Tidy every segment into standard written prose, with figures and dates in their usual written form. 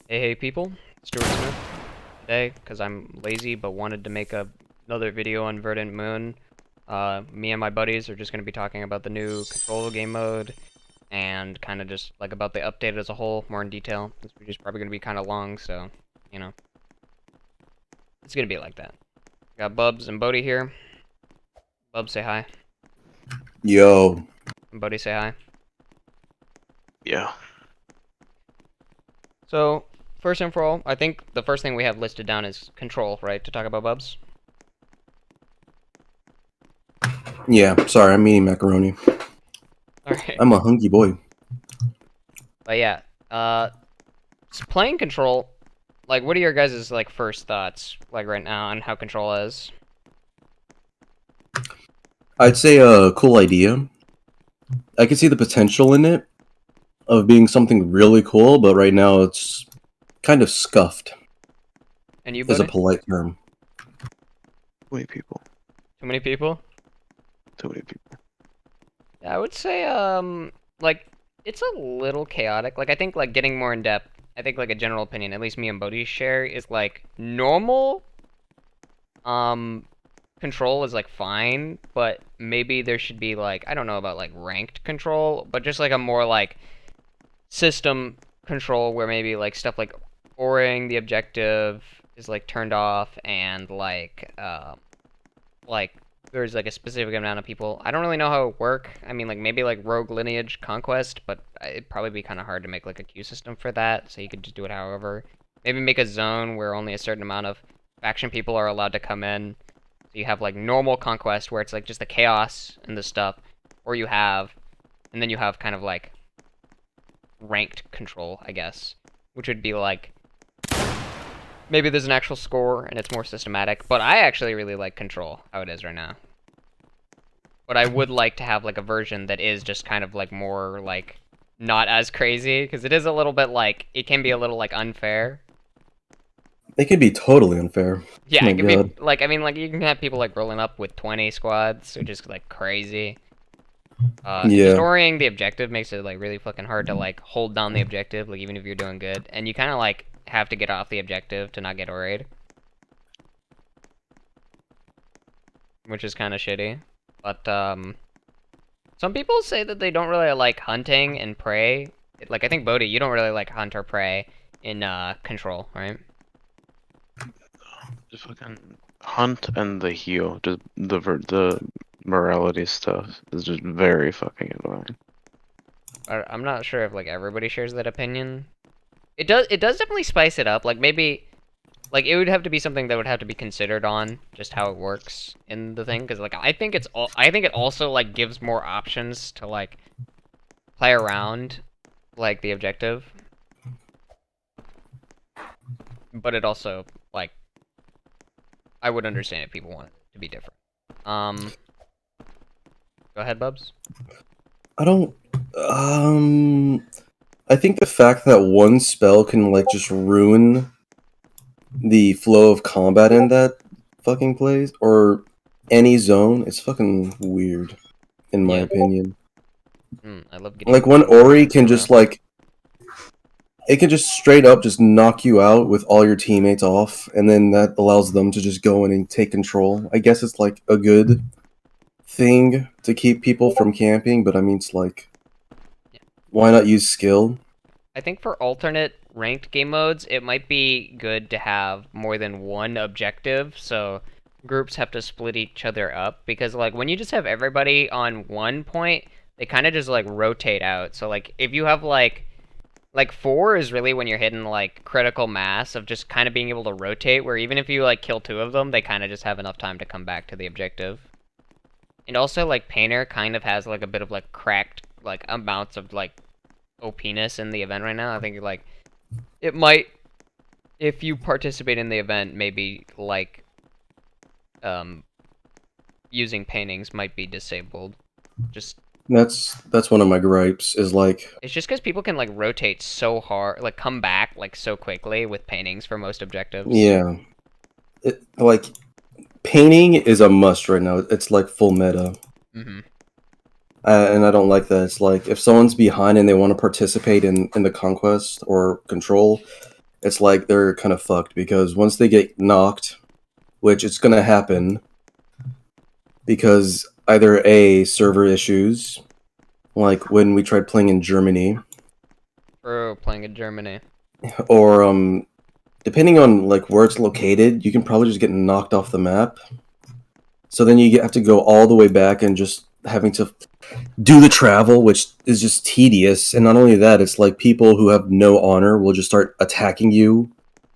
Hey people, Stuart Smith today, because I'm lazy but wanted to make another video on Verdant Moon. Me and my buddies are just going to be talking about the new control game mode, and kind of just like about the update as a whole, more in detail. This video is probably going to be kind of long, so, you know, it's going to be like that. Got Bubs and Bodhi here. Bubs, say hi. Yo. And Bodhi, say hi. Yeah. So, first and for all, I think the first thing we have listed down is control, right, to talk about Bubs? Yeah, sorry, I'm eating macaroni. Alright. I'm a hungry boy. But yeah, playing Control, like, what are your guys' like first thoughts, like right now, on how Control is? I'd say a cool idea. I can see the potential in it of being something really cool, but right now it's kind of scuffed, And you, is a buddy? polite term. Too many people. Too many people? Too many people. Yeah, I would say, like, it's a little chaotic. Like, I think, like, getting more in depth, I think, like, a general opinion, at least me and Bodhi share, is, like, normal, Control is, like, fine, but maybe there should be, like, I don't know about, like, ranked Control, but just, like, a more, like, system control where maybe like stuff like oring the objective is like turned off, and like there's like a specific amount of people. I don't really know how it would work. I mean, like maybe like rogue lineage conquest, but it'd probably be kind of hard to make like a queue system for that, so you could just do it however. Maybe make a zone where only a certain amount of faction people are allowed to come in, so you have like normal conquest where it's like just the chaos and the stuff, or you have, and then you have kind of like ranked control, I guess, which would be like maybe there's an actual score and it's more systematic. But I actually really like control how it is right now. But I would like to have like a version that is just kind of like more like not as crazy, because it is a little bit like it can be a little like unfair. It could be totally unfair. Yeah, Oh my it can be god. like, I mean, like you can have people like rolling up with 20 squads, which is like crazy. And just Yeah. orienting the objective makes it like really fucking hard to like hold down the objective, like even if you're doing good, and you kind of like have to get off the objective to not get oried, which is kind of shitty. But some people say that they don't really like hunting and prey. Like I think Bodhi, you don't really like hunt or prey in Control, right? Just fucking hunt and the heal. Just the morality stuff is just very fucking annoying. I'm not sure if like everybody shares that opinion. It does definitely spice it up. Like maybe like it would have to be something that would have to be considered on just how it works in the thing, because like I think it also like gives more options to like play around like the objective, but it also like I would understand if people want it to be different. Um, go ahead, Bubs. I don't um I think the fact that one spell can like just ruin the flow of combat in that fucking place or any zone is fucking weird, in my Yeah. opinion. I love getting Like one pinged by Ori the can just Zora. like it can just straight up just knock you out with all your teammates off, and then that allows them to just go in and take control. I guess it's like a good thing to keep people from camping, but I mean, it's like, Yeah. why not use skill? I think for alternate ranked game modes, it might be good to have more than one objective, so groups have to split each other up, because like when you just have everybody on one point, they kind of just like rotate out. So like if you have like 4 is really when you're hitting like critical mass of just kind of being able to rotate, where even if you like kill 2 of them, they kind of just have enough time to come back to the objective. And also like Painter kind of has like a bit of like cracked like amounts of like OPness in the event right now. I think like it might, if you participate in the event, maybe like um using paintings might be disabled. Just That's one of my gripes. Is like, it's just because people can like rotate so hard, like come back like so quickly with paintings for most objectives. yeah, like painting is a must right now. It's like full meta. Mm-hmm. And I don't like that. It's like if someone's behind and they want to participate in the conquest or control, it's like they're kind of fucked because once they get knocked, which it's gonna happen, because either A, server issues, like when we tried playing in Germany, True, playing in Germany. or depending on like where it's located, you can probably just get knocked off the map. So then you have to go all the way back and just having to do the travel, which is just tedious. And not only that, it's like people who have no honor will just start attacking you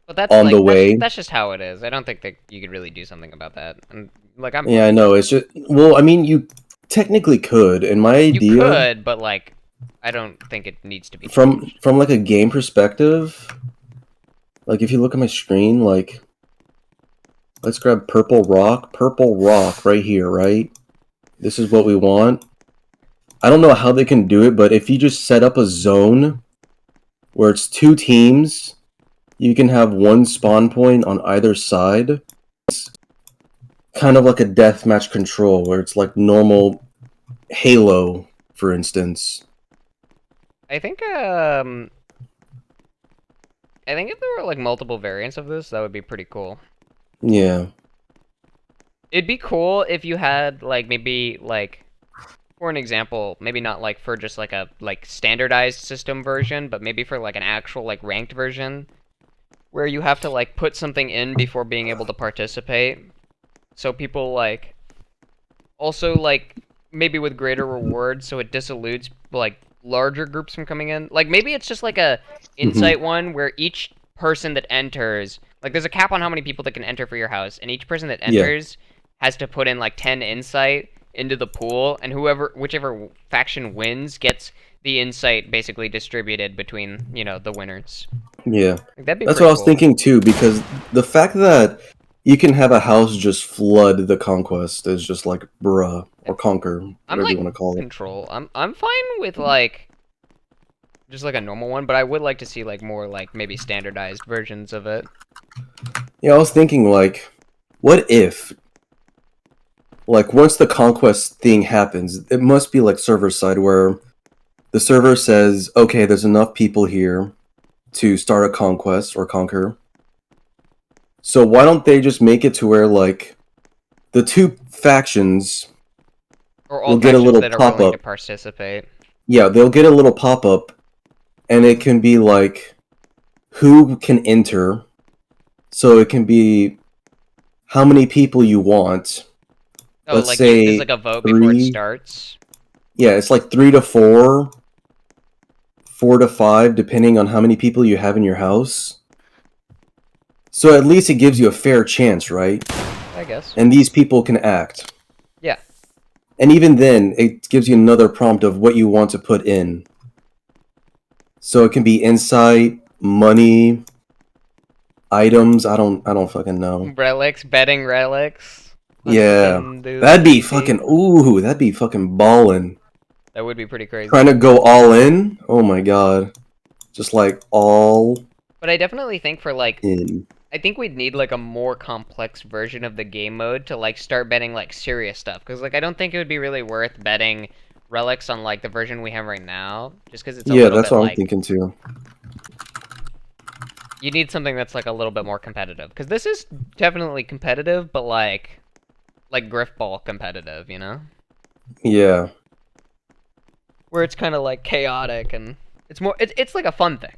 But that's on the like way. that's just how it is. I don't think that you could really do something about that. And like I'm Yeah, I know. It's just, well, I mean, you technically could. And my you idea, could, but like I don't think it needs to be from changed. like a game perspective, like if you look at my screen, like let's grab purple rock right here, right? This is what we want. I don't know how they can do it, but if you just set up a zone where it's 2 teams, you can have 1 spawn point on either side. It's kind of like a deathmatch control, where it's like normal Halo, for instance. I think if there were like multiple variants of this, that would be pretty cool. Yeah. It'd be cool if you had like maybe like for an example, maybe not like for just like a like standardized system version, but maybe for like an actual like ranked version where you have to like put something in before being able to participate. So people like also like maybe with greater rewards so it disilludes like larger groups from coming in. Like maybe it's just like a insight one where each person that enters like there's a cap on how many people that can enter for your house and each person that Yeah. enters has to put in like 10 insight into the pool and whichever faction wins gets the insight basically distributed between, you know, the winners. Yeah. Like, that'd be That's what pretty I was cool. thinking too, because the fact that you can have a house just flood the conquest is just like bruh, or conquer, I'm whatever you like want to call it. control. I'm fine with like just like a normal one, but I would like to see like more like maybe standardized versions of it. Yeah, I was thinking like, what if, like, once the conquest thing happens, it must be like server side where the server says, okay, there's enough people here to start a conquest or conquer. So why don't they just make it to where like the 2 factions Or all will get a factions little that are pop willing to up. participate. Yeah, they'll get a little pop up, and it can be like who can enter. So it can be how many people you want. Oh, Let's like you there's say like a vote before it 3. starts. Yeah, it's like 3 to 4, 4 to 5, depending on how many people you have in your house. So at least it gives you a fair chance, right? I guess. And these people can act. Yeah. And even then, it gives you another prompt of what you want to put in. So it can be insight, money, items. I don't fucking know. Relics, betting relics. Let's Yeah, spin do that'd be 50. fucking that'd be fucking ballin'. That would be pretty Trying crazy. to go all in. Oh my god, just like all But I definitely think for like in. I think we'd need like a more complex version of the game mode to like start betting like serious stuff because like I don't think it would be really worth betting relics on like the version we have right now just because it's a Yeah, little that's bit what I'm like thinking too. you need something that's like a little bit more competitive because this is definitely competitive but like griffball competitive, you know, Yeah. where it's kind of like chaotic and it's like a fun thing.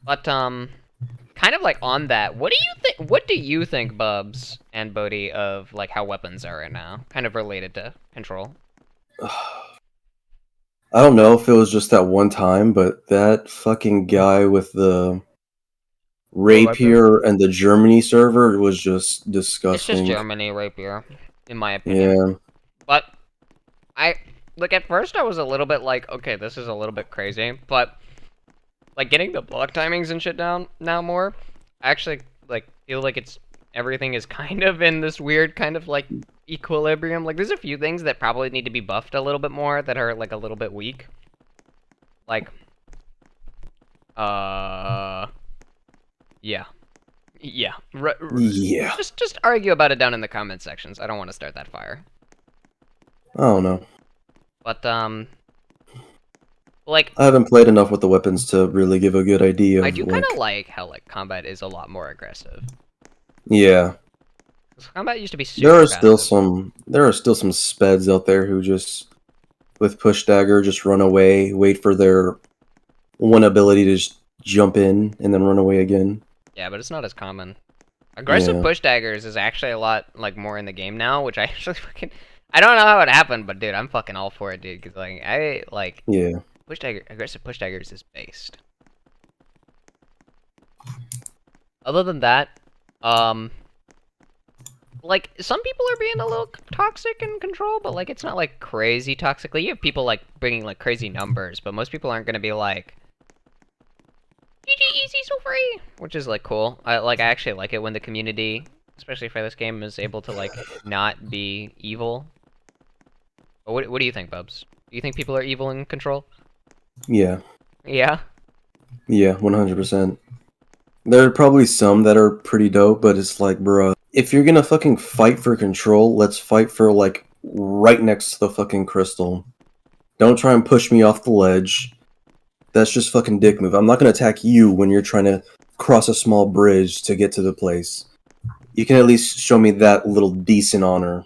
But kind of like on that, what do you think, Bubs and Bodhi, of like how weapons are right now, kind of related to control? I don't know if it was just that one time, but that fucking guy with the What weapon? rapier and the Germany server was just It's just disgusting. Germany rapier, in my opinion. Yeah. But I like at first I was a little bit like, okay, this is a little bit crazy, but like getting the block timings and shit down now more, I actually like feel like it's everything is kind of in this weird kind of like equilibrium. Like there's a few things that probably need to be buffed a little bit more that are like a little bit weak. Like yeah. Yeah. Yeah. Just argue about it down in the comment sections. I don't want to start that fire. I don't know. But Like, I haven't played enough with the weapons to really give a good idea I of do kind of like. like how like combat is a lot more aggressive. Yeah, 'Cause combat used to be there super are still passive. some speds out there who just with push dagger just run away, wait for their one ability to just jump in and then run away again. Yeah, but it's not as common. Aggressive Yeah, push daggers is actually a lot like more in the game now, which I actually fucking I don't know how it happened, but dude, I'm fucking all for it, dude. Cause like I like yeah. aggressive push daggers is based. Other than that, um, like some people are being a little toxic in control, but like it's not like crazy toxic. Like you have people like bringing like crazy numbers, but most people aren't gonna be like GG easy so free, which is like cool. I actually like it when the community, especially for this game, is able to like not be evil. But what do you think, Bubs? Do you think people are evil in control? Yeah, Yeah. yeah, 100%. There are probably some that are pretty dope, but it's like, bruh, if you're gonna fucking fight for control, let's fight for like right next to the fucking crystal. Don't try and push me off the ledge. That's just fucking dick move. I'm not gonna attack you when you're trying to cross a small bridge to get to the place. You can at least show me that little decent honor.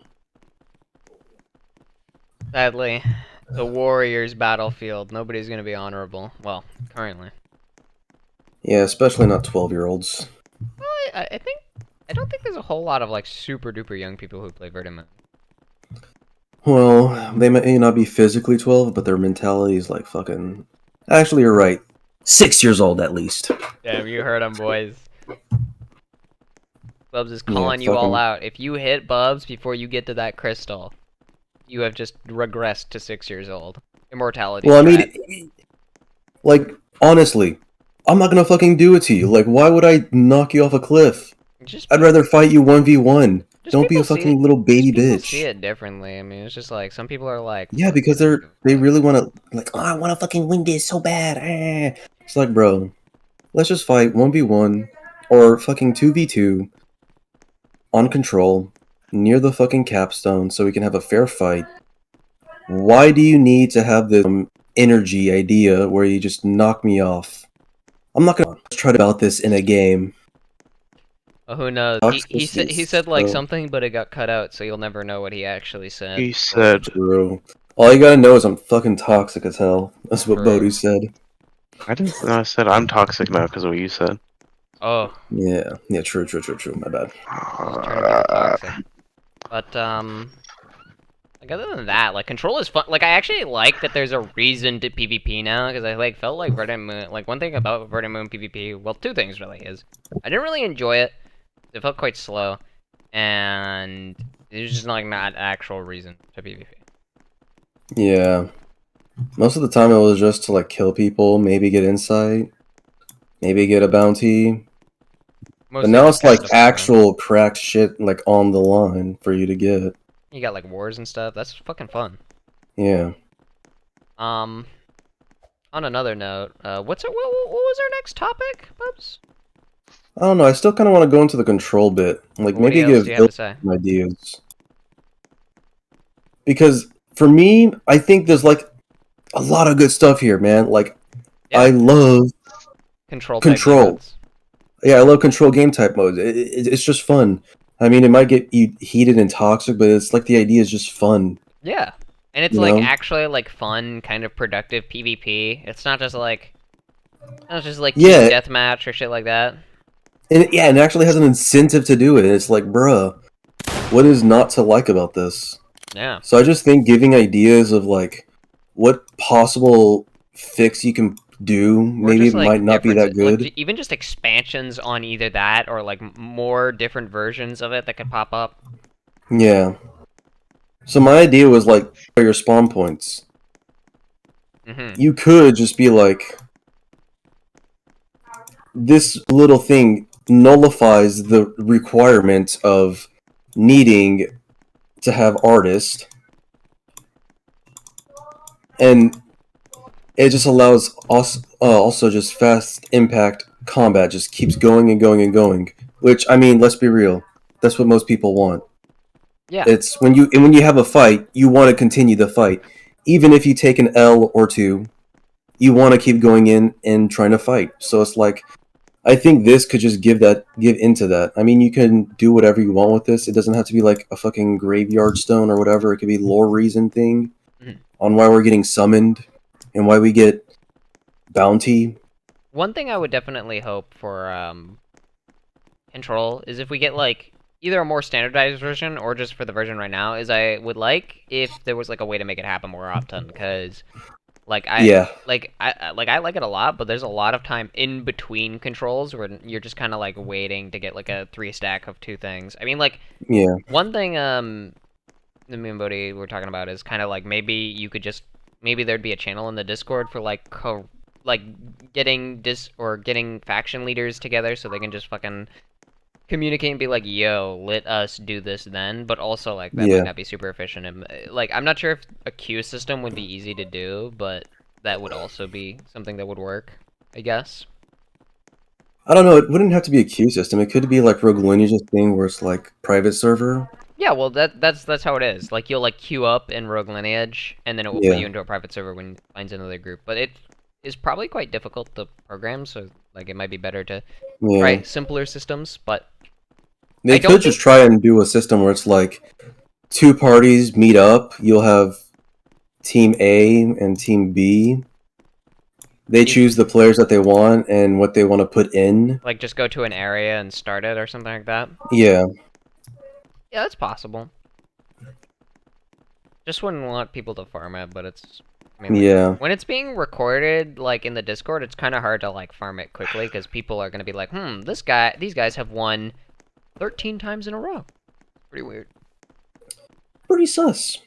Sadly, the Warriors battlefield. Nobody's gonna be honorable. Well, currently. Yeah, especially not 12-year-olds. I think I don't think there's a whole lot of like super duper young people who play Verdant Moon. Well, they may not be physically 12, but their mentality is like fucking. Actually, you're right. 6 years old at least. Damn, you heard him, boys. Bubs is Yeah, calling you all fucking. out. If you hit Bubs before you get to that crystal, you have just regressed to 6 years old. Immortality Well, I strat. mean, like, honestly, I'm not gonna fucking do it to you. Like, why would I knock you off a cliff? Just I'd rather fight you 1v1. just Don't be people a see fucking it. little Just baby people see bitch. it differently. I mean, it's just like some people are like, Yeah, "Fuck because it, I don't give they a fuck." really want to, like, oh, I want to fucking win this so bad. It's like, bro, let's just fight 1v1 or fucking 2v2 on control near the fucking capstone so we can have a fair fight. Why do you need to have this energy idea where you just knock me off? I'm not gonna try to about this in a game. Well, who knows? He Toxicity, said like so something, but it got cut out, so you'll never know what he actually said. He said, true. All you gotta know is I'm fucking toxic as hell. That's what True. Bodhi said. I didn't. No, I said I'm toxic now because of what you said. Oh, Yeah, yeah, true. My bad. just turning people toxic. But like other than that, like control is fun. Like I actually like that there's a reason to PvP now because I like felt like Verdant Moon. Like one thing about Verdant Moon PvP, well, two things really is I didn't really enjoy it. It felt quite slow, and there's just like not actual reason to PvP. Yeah, most of the time it was just to like kill people, maybe get insight, maybe get a bounty. But Mostly now just it's like captive farming. actual cracked shit like on the line for you to get. You got like wars and stuff. That's fucking fun. Yeah. Um, on another note, what was our next topic, Bubs? I don't know. I still kind of want to go into the control bit. Like What maybe else give do you have Ill to say? some ideas. Because for me, I think there's like a lot of good stuff here, man. Like I Yeah, love control type game control. modes. Yeah, I love control game type modes. It's just fun. I mean, it might get you heated and toxic, but it's like the idea is just fun. Yeah, and it's You like know? actually like fun, kind of productive PvP. It's not just like team Yeah, deathmatch or shit like that. and yeah, and it actually has an incentive to do it. It's like, bruh, what is not to like about this? Yeah, So I just think giving ideas of like what possible fix you can do, or maybe just it might like not be differences, that like good. even just expansions on either that or like more different versions of it that could pop up. Yeah. So my idea was like your spawn points. Mm-hmm. You could just be like, this little thing nullifies the requirement of needing to have artist, and it just allows us also just fast impact combat just keeps going and going and going. Which I mean, let's be real, that's what most people want. Yeah, It's when you have a fight, you want to continue the fight, even if you take an L or two. you want to keep going in and trying to fight. So it's like, I think this could just give into that. I mean, you can do whatever you want with this. It doesn't have to be like a fucking graveyard stone or whatever. It could be lore reason thing on why we're getting summoned and why we get bounty. One thing I would definitely hope for Control is if we get like either a more standardized version or just for the version right now, is I would like if there was like a way to make it happen more often, because Yeah. I like it a lot, but there's a lot of time in between controls where you're just kind of like waiting to get like a 3 stack of 2 things. I mean, like Yeah. one thing the me and Bodhi were talking about is kind of like maybe there'd be a channel in the Discord for like getting getting faction leaders together so they can just fucking communicate and be like, yo, let us do this then, but also like that might not be super efficient. And like I'm not sure if a queue system would be easy to do, but that would also be something that would work, I guess. I don't know. It wouldn't have to be a queue system. It could be like Rogue Lineage's thing where it's like private server. Yeah, well that's how it is. Like you'll like queue up in Rogue Lineage, and then it will put you into a private server when it finds another group. But it is probably quite difficult to program, so like it might be better to try simpler systems. But they could just try and do a system where it's like 2 parties meet up. You'll have Team A and Team B. They choose the players that they want and what they want to put in. Like just go to an area and start it or something like that? Yeah. Yeah, that's possible. Just wouldn't want people to farm it, but it's... I mean, when it's being recorded, like, in the Discord, it's kind of hard to, like, farm it quickly, because people are going to be like, these guys have won 13 times in a row. Pretty weird. Pretty sus.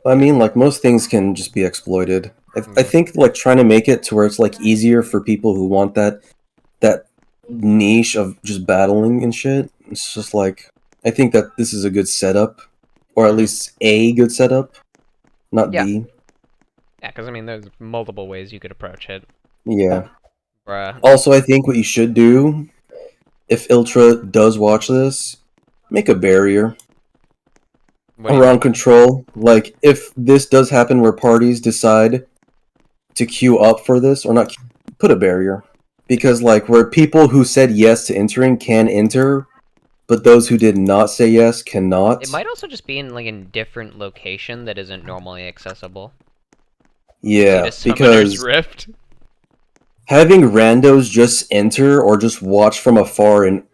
I mean, like, most things can just be exploited. I think, like, trying to make it to where it's, like, easier for people who want that niche of just battling and shit. It's just, like, I think that this is a good setup. Or at least a good setup. Not the. Yeah, because, I mean, there's multiple ways you could approach it. Yeah. Bruh. Also, I think what you should do, if Iltra does watch this, make a barrier around Control. Like, if this does happen where parties decide to queue up for this, or not, put a barrier. Because, like, where people who said yes to entering can enter, but those who did not say yes cannot. It might also just be in, like, a different location that isn't normally accessible. Yeah, because Rift. Having randos just enter or just watch from afar in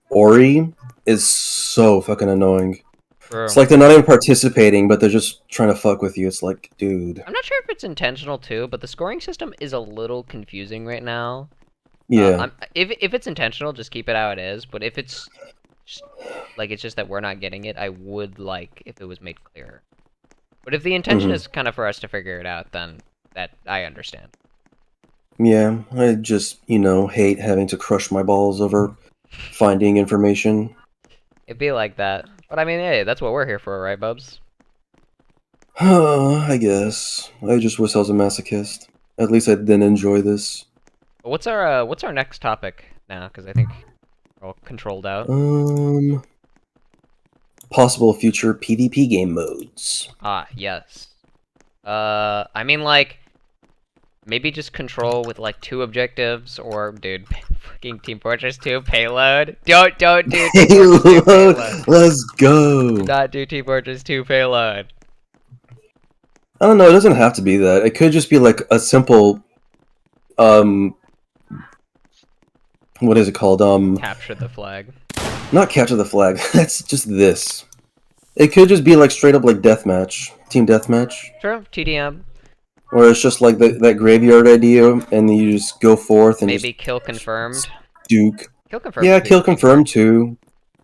Ori is so fucking annoying. True. It's like they're not even participating, but they're just trying to fuck with you. It's like, dude. I'm not sure if it's intentional too, but the scoring system is a little confusing right now. Yeah. If it's intentional, just keep it how it is. But if it's just, like it's just that we're not getting it, I would like if it was made clearer. But if the intention is kind of for us to figure it out, then that I understand. Yeah, I just, hate having to crush my balls over finding information. It'd be like that. But I mean, hey, that's what we're here for, right, Bubs? I guess. I just wish I was a masochist. At least I didn't enjoy this. What's our next topic now? Because I think we're all controlled out. Possible future PvP game modes. Ah, yes. I mean, like, maybe just Control with, like, 2 objectives, or, dude, fucking Team Fortress 2 payload. Don't do Team Fortress 2 payload. Let's go. Do not do Team Fortress 2 payload. I don't know, it doesn't have to be that. It could just be, like, a simple, what is it called? Capture the flag. Not capture the flag. That's just this. It could just be like straight up like deathmatch, team deathmatch. Sure, TDM. Or it's just like that graveyard idea, and then you just go forth and maybe kill confirmed. Duke. Kill confirmed. Yeah, kill confirmed too.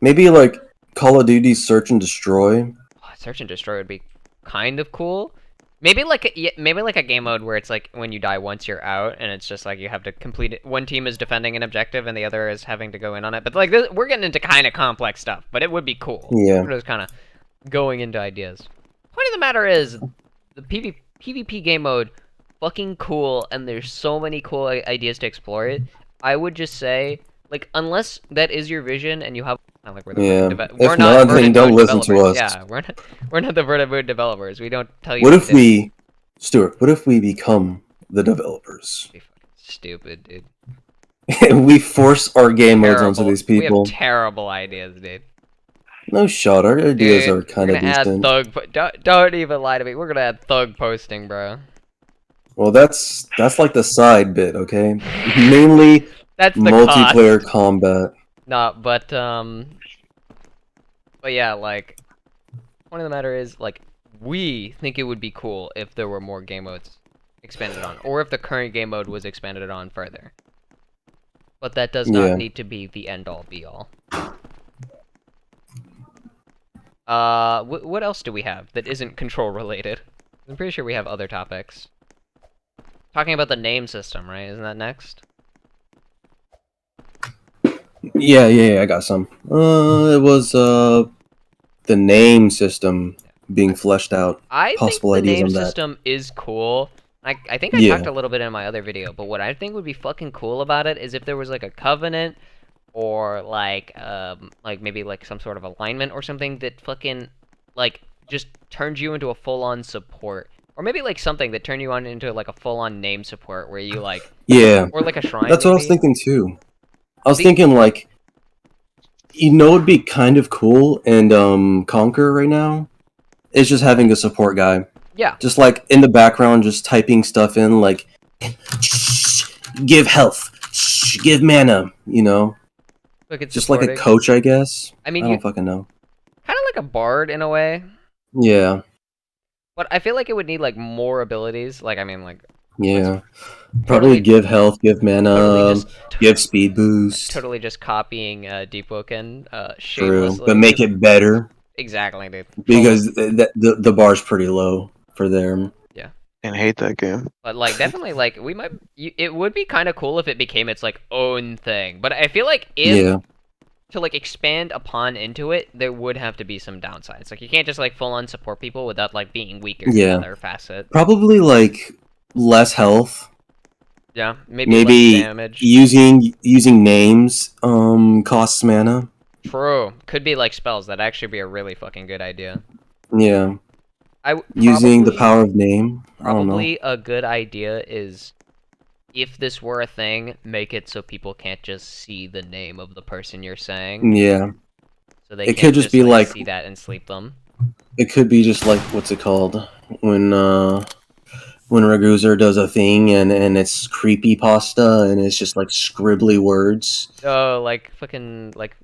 Maybe like Call of Duty Search and Destroy. Oh, Search and Destroy would be kind of cool. Maybe like a game mode where it's like when you die once you're out, and it's just like you have to complete it. One team is defending an objective, and the other is having to go in on it. But like we're getting into kind of complex stuff, but it would be cool. Yeah. We're just kind of going into ideas. Point of the matter is, the PvP game mode, fucking cool, and there's so many cool ideas to explore it. I would just say, like, unless that is your vision and you have, like, we're if not, then don't listen to us. Yeah, we're not the Verdant Moon developers. We don't tell you. What if we, Stuart? What if we become the developers. Be fucking stupid, dude. We force our game modes onto Terrible. these We have people. terrible ideas, dude. No shot. Our ideas are Dude, we're kind of gonna add decent. thug. Don't even lie to me. We're gonna add thug posting, bro. Well, that's like the side bit, okay? Mainly That's the multiplayer cost. combat. No, but yeah, like, point of the matter is, like, we think it would be cool if there were more game modes expanded on, or if the current game mode was expanded on further. But that does not Yeah. need to be the end-all, be-all. What else do we have that isn't control related? I'm pretty sure we have other topics. Talking about the name system, right? Isn't that next? Yeah, I got some. It was the name system being fleshed out. I think Possible the ideas name on that. system is cool. I think I talked Yeah. a little bit in my other video, but what I think would be fucking cool about it is if there was like a covenant or like maybe like some sort of alignment or something that fucking like just turns you into a full-on support. Or maybe like something that turned you on into like a full-on name support where you like Yeah. or like a shrine That's what I was maybe. thinking too. I was The thinking like, it'd be kind of cool and Conquer right now. It's just having a support guy. yeah. Just like in the background, just typing stuff in like, give health, give mana, Look, it's just like a supporting. coach, I guess. I mean, I you don't fucking know. kind of like a bard in a way, Yeah, but I feel like it would need like more abilities. Like I mean, like yeah. Probably totally, give health, give totally mana, just, give speed boost. totally just copying Deep Woken True, but shamelessly. make Just it better exactly, dude. Full, because the bar's pretty low for them. yeah. And hate that game. But like definitely like we might. It would be kind of cool if it became its like own thing. But I feel like if Yeah, to like expand upon into it, there would have to be some downsides. Like you can't just like full on support people without like being weaker in yeah. another facet. Probably like less health. Yeah, maybe less Maybe damage. using names costs mana. True. Could be like spells. That'd actually be a really fucking good idea. Yeah, I using the power of name. I don't know. probably a good idea is if this were a thing, make it so people can't just see the name of the person you're saying. Yeah, So they it can't could just be like like see that and sleep them. it could be just like what's it called when Raguser does a thing and it's creepy pasta and it's just like scribbly words. Oh, like fucking like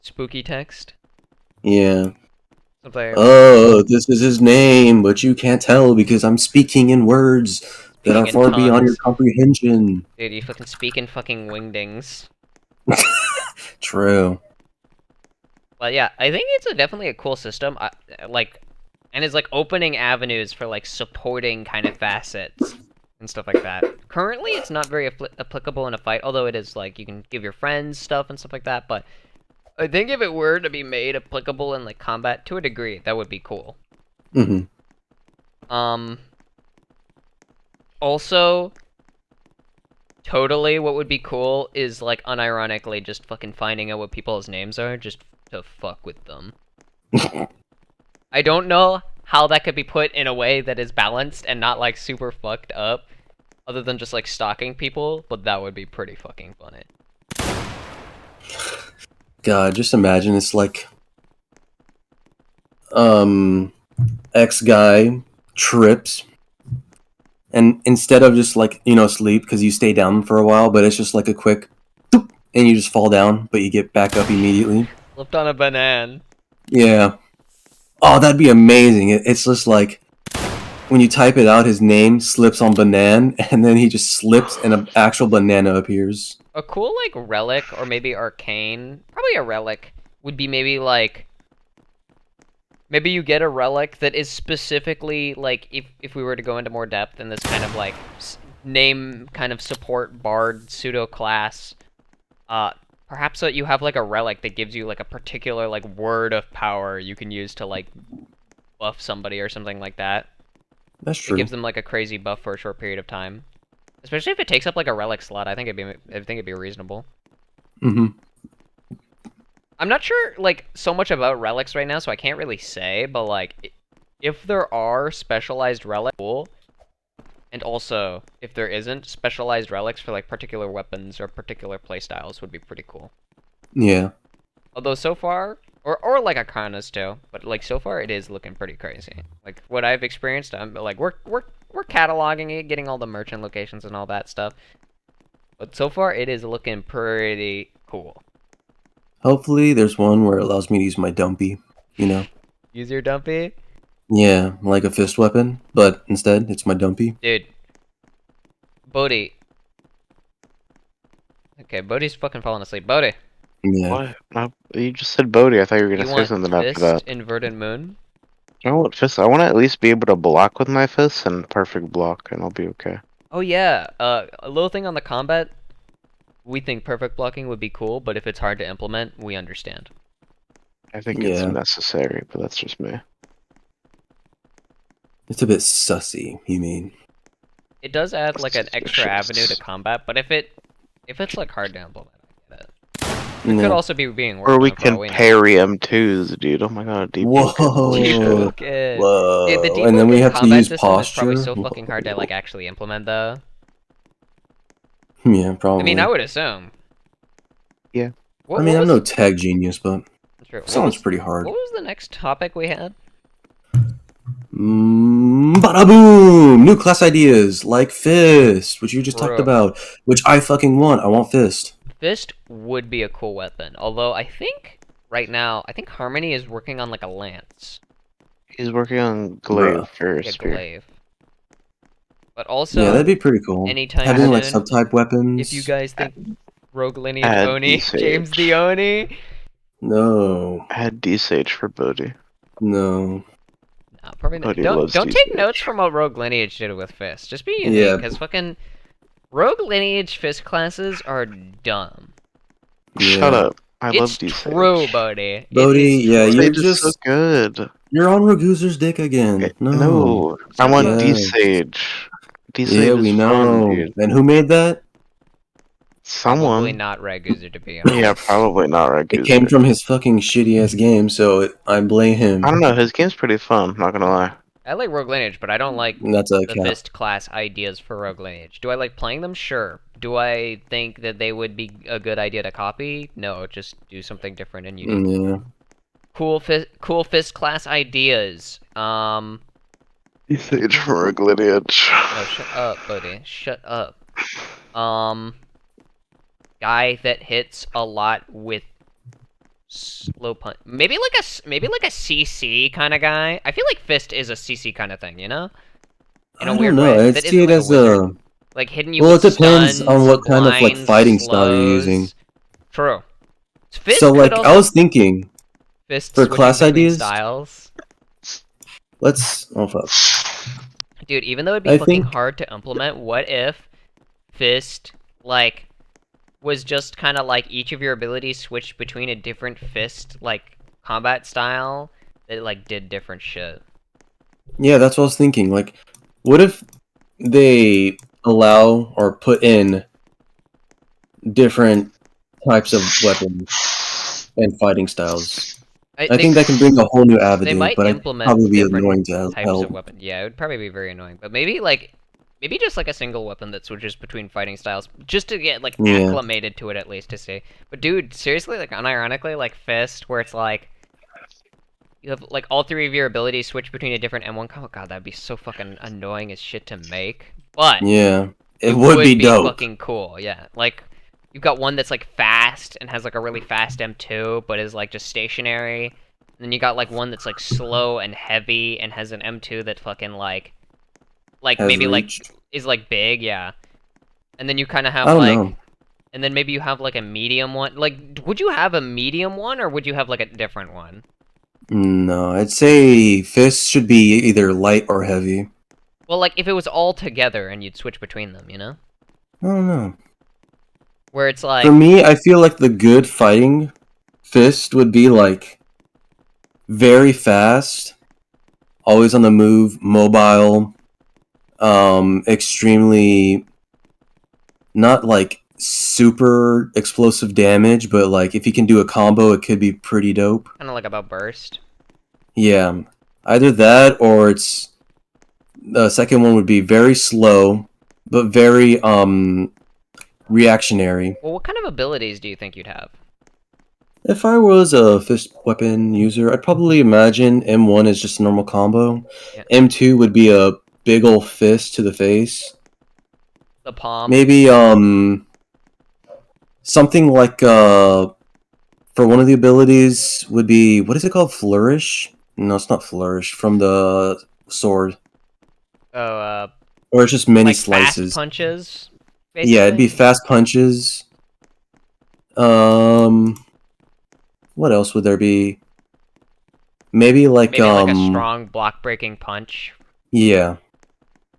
spooky text. Yeah. Something Oh, this is his name, but you can't tell because I'm speaking in words that speaking are in far beyond your tongues. comprehension. Dude, you fucking speak in fucking wingdings. True. But yeah, I think it's definitely a cool system. And it's like opening avenues for like supporting kind of facets and stuff like that. Currently, it's not very applicable in a fight, although it is like you can give your friends stuff and stuff like that. But I think if it were to be made applicable in like combat to a degree, that would be cool. Hmm. Also, totally, what would be cool is like unironically just fucking finding out what people's names are just to fuck with them. I don't know how that could be put in a way that is balanced and not like super fucked up, other than just like stalking people, but that would be pretty fucking funny. God, just imagine it's like X guy trips and instead of just like, sleep because you stay down for a while, but it's just like a quick doop, and you just fall down, but you get back up immediately. Flipped on a banana. Yeah. Oh, that'd be amazing. It's just like when you type it out, his name slips on banana, and then he just slips, and an actual banana appears. A cool like relic or maybe arcane, probably a relic, would be maybe like maybe you get a relic that is specifically like if we were to go into more depth in this kind of like name kind of support bard pseudo class, perhaps that you have like a relic that gives you like a particular like word of power you can use to like buff somebody or something like that. That's It true. gives them like a crazy buff for a short period of time. Especially if it takes up like a relic slot, I think it'd be reasonable. Hmm. I'm not sure like so much about relics right now, so I can't really say, but like if there are specialized relics, cool. And also, if there isn't, specialized relics for like particular weapons or particular playstyles would be pretty cool. Yeah. Although so far, or like Akanas too, but like so far it is looking pretty crazy. Like what I've experienced, I'm like we're cataloging it, getting all the merchant locations and all that stuff. But so far it is looking pretty cool. Hopefully, there's one where it allows me to use my dumpy. You know. Use your dumpy, Yeah, like a fist weapon, but instead it's my dumpy. dude. Bodhi. Okay, Bodhi's fucking falling asleep. Bodhi, Yeah. What? No, you just said Bodhi. I thought you were you gonna say want something after fist that. in Verdant Moon? I want fist. I want to at least be able to block with my fists and perfect block, and I'll be okay. Oh yeah. A little thing on the combat. We think perfect blocking would be cool, but if it's hard to implement, we understand. I think it's Yeah. necessary, but that's just me. It's a bit sussy, you mean? It does add like an extra avenue to Suspicious. combat, but if it's like hard to implement, I get it. It Yeah. could also be being Or worked we on for all can we know. parry M2s, dude. Oh my god, deep Whoa. holy shit. Okay. Whoa. Dude, the And then we deep have to combat use system is probably posture. so fucking hard to like actually implement, though. Yeah, I probably. mean, I would assume. Yeah. What, I mean, what I'm was, no tag genius, but true. What sounds was pretty hard. what was the next topic we had? Bada boom! New class ideas like Fist, which you just talked Bro. about, which I fucking want. I want Fist. Fist would be a cool weapon, although I think right now I think Harmony is working on like a lance, He's working on glaive Bruh. for like a a spear. glaive. But also, Yeah, that'd be pretty cool. anytime Having like soon, subtype weapons. if you guys think Rogue Lineage Add Oni, James the D-Sage. Oni. No. Add D-Sage for Bodhi. No. No, probably not. Bodhi Don't loves take D-Sage. notes from what Rogue Lineage did with Fist. Just be unique, Yeah. because fucking Rogue Lineage Fist classes are dumb. Shut Yeah. up. I love It's D-Sage. true, Bodhi. Bodhi, It is yeah, true. you're D-Sage is so just good. you're on Raguzer's dick again. No. No, I Shut want up. Yeah. D-Sage. Yeah, D-Sage is we fun, know. dude. And who made that? Probably Someone. not Raguzer, to be honest. Yeah, probably not It came Raguser. from his fucking shitty ass game, so I blame him. I don't know, his game's pretty fun, not gonna lie. I like Rogue Lineage, but I don't like That's a the cap. Fist class ideas for Rogue Lineage. Do I like playing them? Sure. Do I think that they would be a good idea to copy? No, just do something different and unique. Yeah. Cool Fist class ideas. D-Sage from Rogue Lineage. No, shut up, buddy. Shut up. Guy that hits a lot with slow punch. Maybe like a CC kind of guy. I feel like Fist is a CC kind of thing, you know? In a I weird don't know. way. I That see isn't it like a as wizard. Like hitting you well, with it depends stuns, on what kind of like blinds, fighting style you're slows. using. True. Fist So could like also I was thinking, Fist for switching class between ideas? styles. oh fuck. Dude, even though it'd be I fucking think hard to implement, what if Fist like was just kind of like each of your abilities switched between a different fist like combat style that like did different shit. yeah, that's what I was thinking. Like, what if they allow or put in different types of weapons and fighting styles? I think that can bring a whole new They avenue, might but I'd probably implement be different annoying to types hell. of weapon. Yeah, it would probably be very annoying. But maybe just like a single weapon that switches between fighting styles, just to get like Yeah. acclimated to it at least to see. But dude, seriously, like unironically, like Fist, where it's like you have like all three of your abilities switch between a different M1 combo. God, that'd be so fucking annoying as shit to make. But Yeah, it would be dope. fucking cool. Yeah, like you've got one that's like fast and has like a really fast M2, but is like just stationary. And then you got like one that's like slow and heavy and has an M2 that fucking like Has maybe reached. like is like big, yeah. And then you kind of have I don't like, know. and then maybe you have like a medium one. Like, would you have a medium one or would you have like a different one? No, I'd say fists should be either light or heavy. Well, like if it was all together and you'd switch between them, you know? I don't know. Where it's like, For me, I feel like the good fighting fist would be like very fast, always on the move, mobile, extremely not like super explosive damage, but like if you can do a combo, it could be pretty dope. kind of like about burst. Yeah, either that or it's The second one would be very slow, but very reactionary. Well, what kind of abilities do you think you'd have? If I was a fist weapon user, I'd probably imagine M1 is just a normal combo. Yeah. M2 would be a big ol' fist to the face. The palm. Maybe something like for one of the abilities would be, what is it called? Flourish? No, it's not flourish. From the sword. Oh, Or it's just many like fast slices. punches. Yeah, it'd be Basically. fast punches. What else would there be? Maybe like Maybe like a strong block breaking punch. yeah.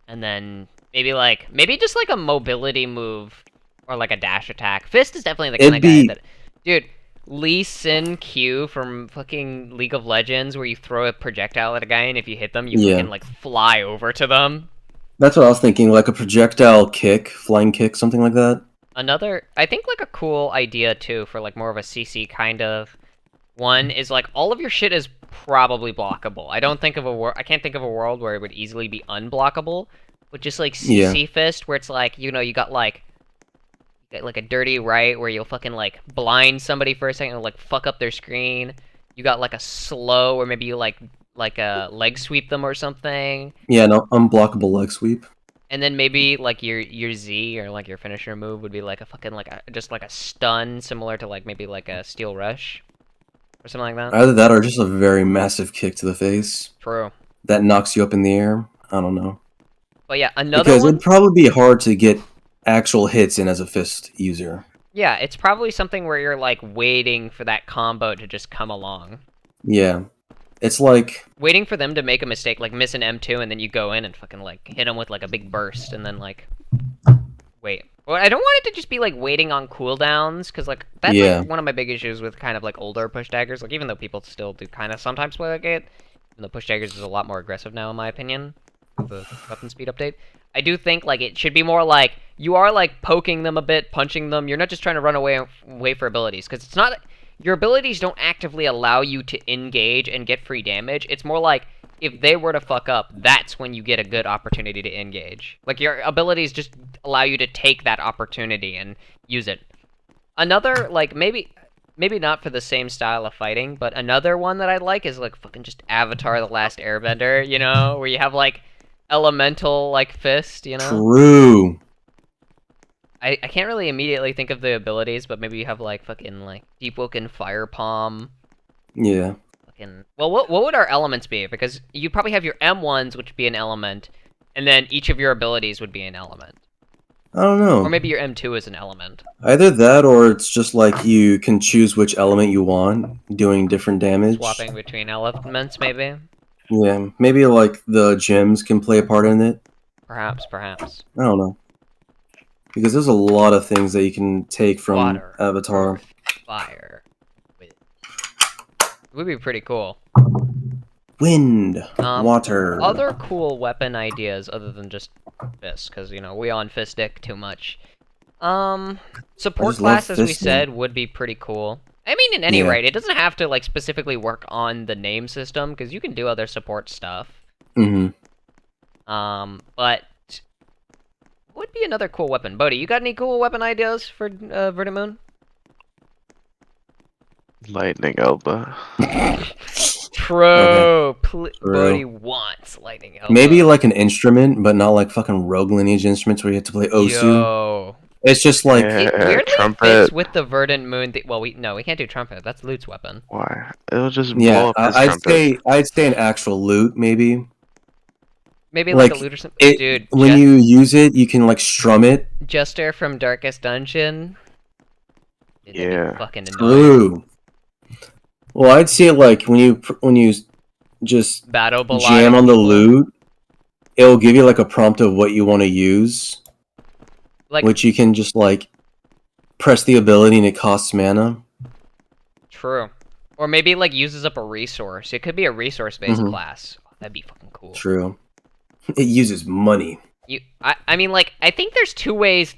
And then maybe just like a mobility move or like a dash attack. Fist is definitely the kind of It'd guy be that, dude. Lee Sin Q from fucking League of Legends, where you throw a projectile at a guy and if you hit them, you yeah. fucking like fly over to them. That's what I was thinking, like a projectile kick, flying kick, something like that. Another, I think like a cool idea too for like more of a CC kind of one is like all of your shit is probably blockable. I can't think of a world where it would easily be unblockable. But just like Yeah. CC Fist, where it's like, you know, you got like a dirty right where you'll fucking like blind somebody for a second and like fuck up their screen. You got like a slow where maybe you like a leg sweep them or something. Yeah, no, unblockable leg sweep. And then maybe like your Z or like your finisher move would be like a fucking like just like a stun similar to like maybe like a steel rush or something like that. Either that or just a very massive kick to the face True. that knocks you up in the air. I don't know. But yeah, another Because one. it'd probably be hard to get actual hits in as a fist user. Yeah, it's probably something where you're like waiting for that combo to just come along. Yeah. It's like Waiting for them to make a mistake, like miss an M2, and then you go in and fucking like hit them with like a big burst, and then like wait. Well, I don't want it to just be like waiting on cooldowns, because like that's yeah. like one of my big issues with kind of like older push daggers. Like even though people still do kind of sometimes play like it, and the push daggers is a lot more aggressive now in my opinion. With the weapon speed update, I do think like it should be more like you are like poking them a bit, punching them. You're not just trying to run away for abilities, because it's not. Your abilities don't actively allow you to engage and get free damage. It's more like if they were to fuck up, that's when you get a good opportunity to engage. Like your abilities just allow you to take that opportunity and use it. Another like maybe not for the same style of fighting, but another one that I like is like fucking just Avatar: The Last Airbender, you know, where you have like elemental like fist, you know? True. I can't really immediately think of the abilities, but maybe you have like fucking like Deep Woken Fire Palm. Yeah. Fucking well, what would our elements be? Because you probably have your M1s, which would be an element, and then each of your abilities would be an element. I don't know. Or maybe your M2 is an element. Either that or it's just like you can choose which element you want, doing different damage. Swapping between elements, maybe. Yeah, maybe like the gems can play a part in it. Perhaps. I don't know. Because there's a lot of things that you can take from Water, Avatar. earth, fire, wind. It would be pretty cool. Wind, water. Other cool weapon ideas other than just fist, because you know we on fist dick too much. Support class, as we fisting. said, would be pretty cool. I mean, in any Yeah. rate, it doesn't have to like specifically work on the name system because you can do other support stuff. Mm-hmm. But what would be another cool weapon? Bodhi, you got any cool weapon ideas for Verdant Moon? Lightning elbow. True. True. Bodhi wants lightning elbow. Maybe like an instrument, but not like fucking Rogue Lineage instruments where you have to play Osu. Yo. It's just like It weirdly trumpet. fits with the Verdant Moon. Well, we can't do trumpet. That's Lute's weapon. Why? It'll just yeah. blow up his I'd say an actual loot maybe. Maybe like a Like, loot or something. Dude, when you use it, you can like strum it. Jester from Darkest Dungeon. Dude, that'd be Yeah. fucking annoying. True. Well, I'd say like when you just Battle jam on the loot, it'll give you like a prompt of what you want to use, like which you can just like press the ability and it costs mana. true. Or maybe like uses up a resource. It could be a resource-based Mhm. class. Oh, that'd be fucking cool. True. It uses money. I mean, like, I think there's two ways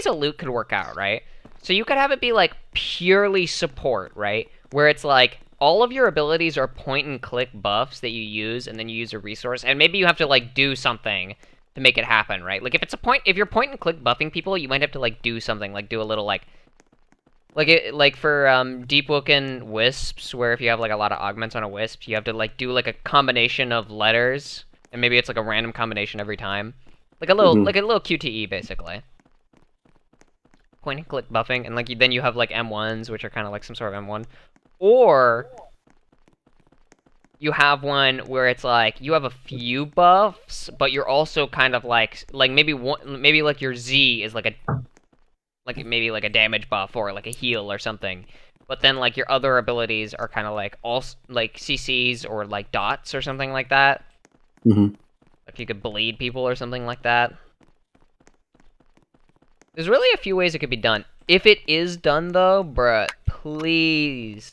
a loot could work out, right? So you could have it be, like, purely support, right? Where it's like, all of your abilities are point and click buffs that you use, and then you use a resource, and maybe you have to like do something to make it happen, right? Like if you're point and click buffing people, you might have to like do something, like do a little like for Deepwoken wisps, where if you have like a lot of augments on a wisp, you have to like do like a combination of letters, and maybe it's like a random combination every time, like a little QTE basically. Point and click buffing, and like then you have like M1s, which are kind of like some sort of M1, or you have one where it's like you have a few buffs, but you're also kind of like maybe like your Z is like maybe like a damage buff or like a heal or something, but then like your other abilities are kind of like also like CCs or like dots or something like that. Mm-hmm. Like you could bleed people or something like that. There's really a few ways it could be done. If it is done though, bruh, please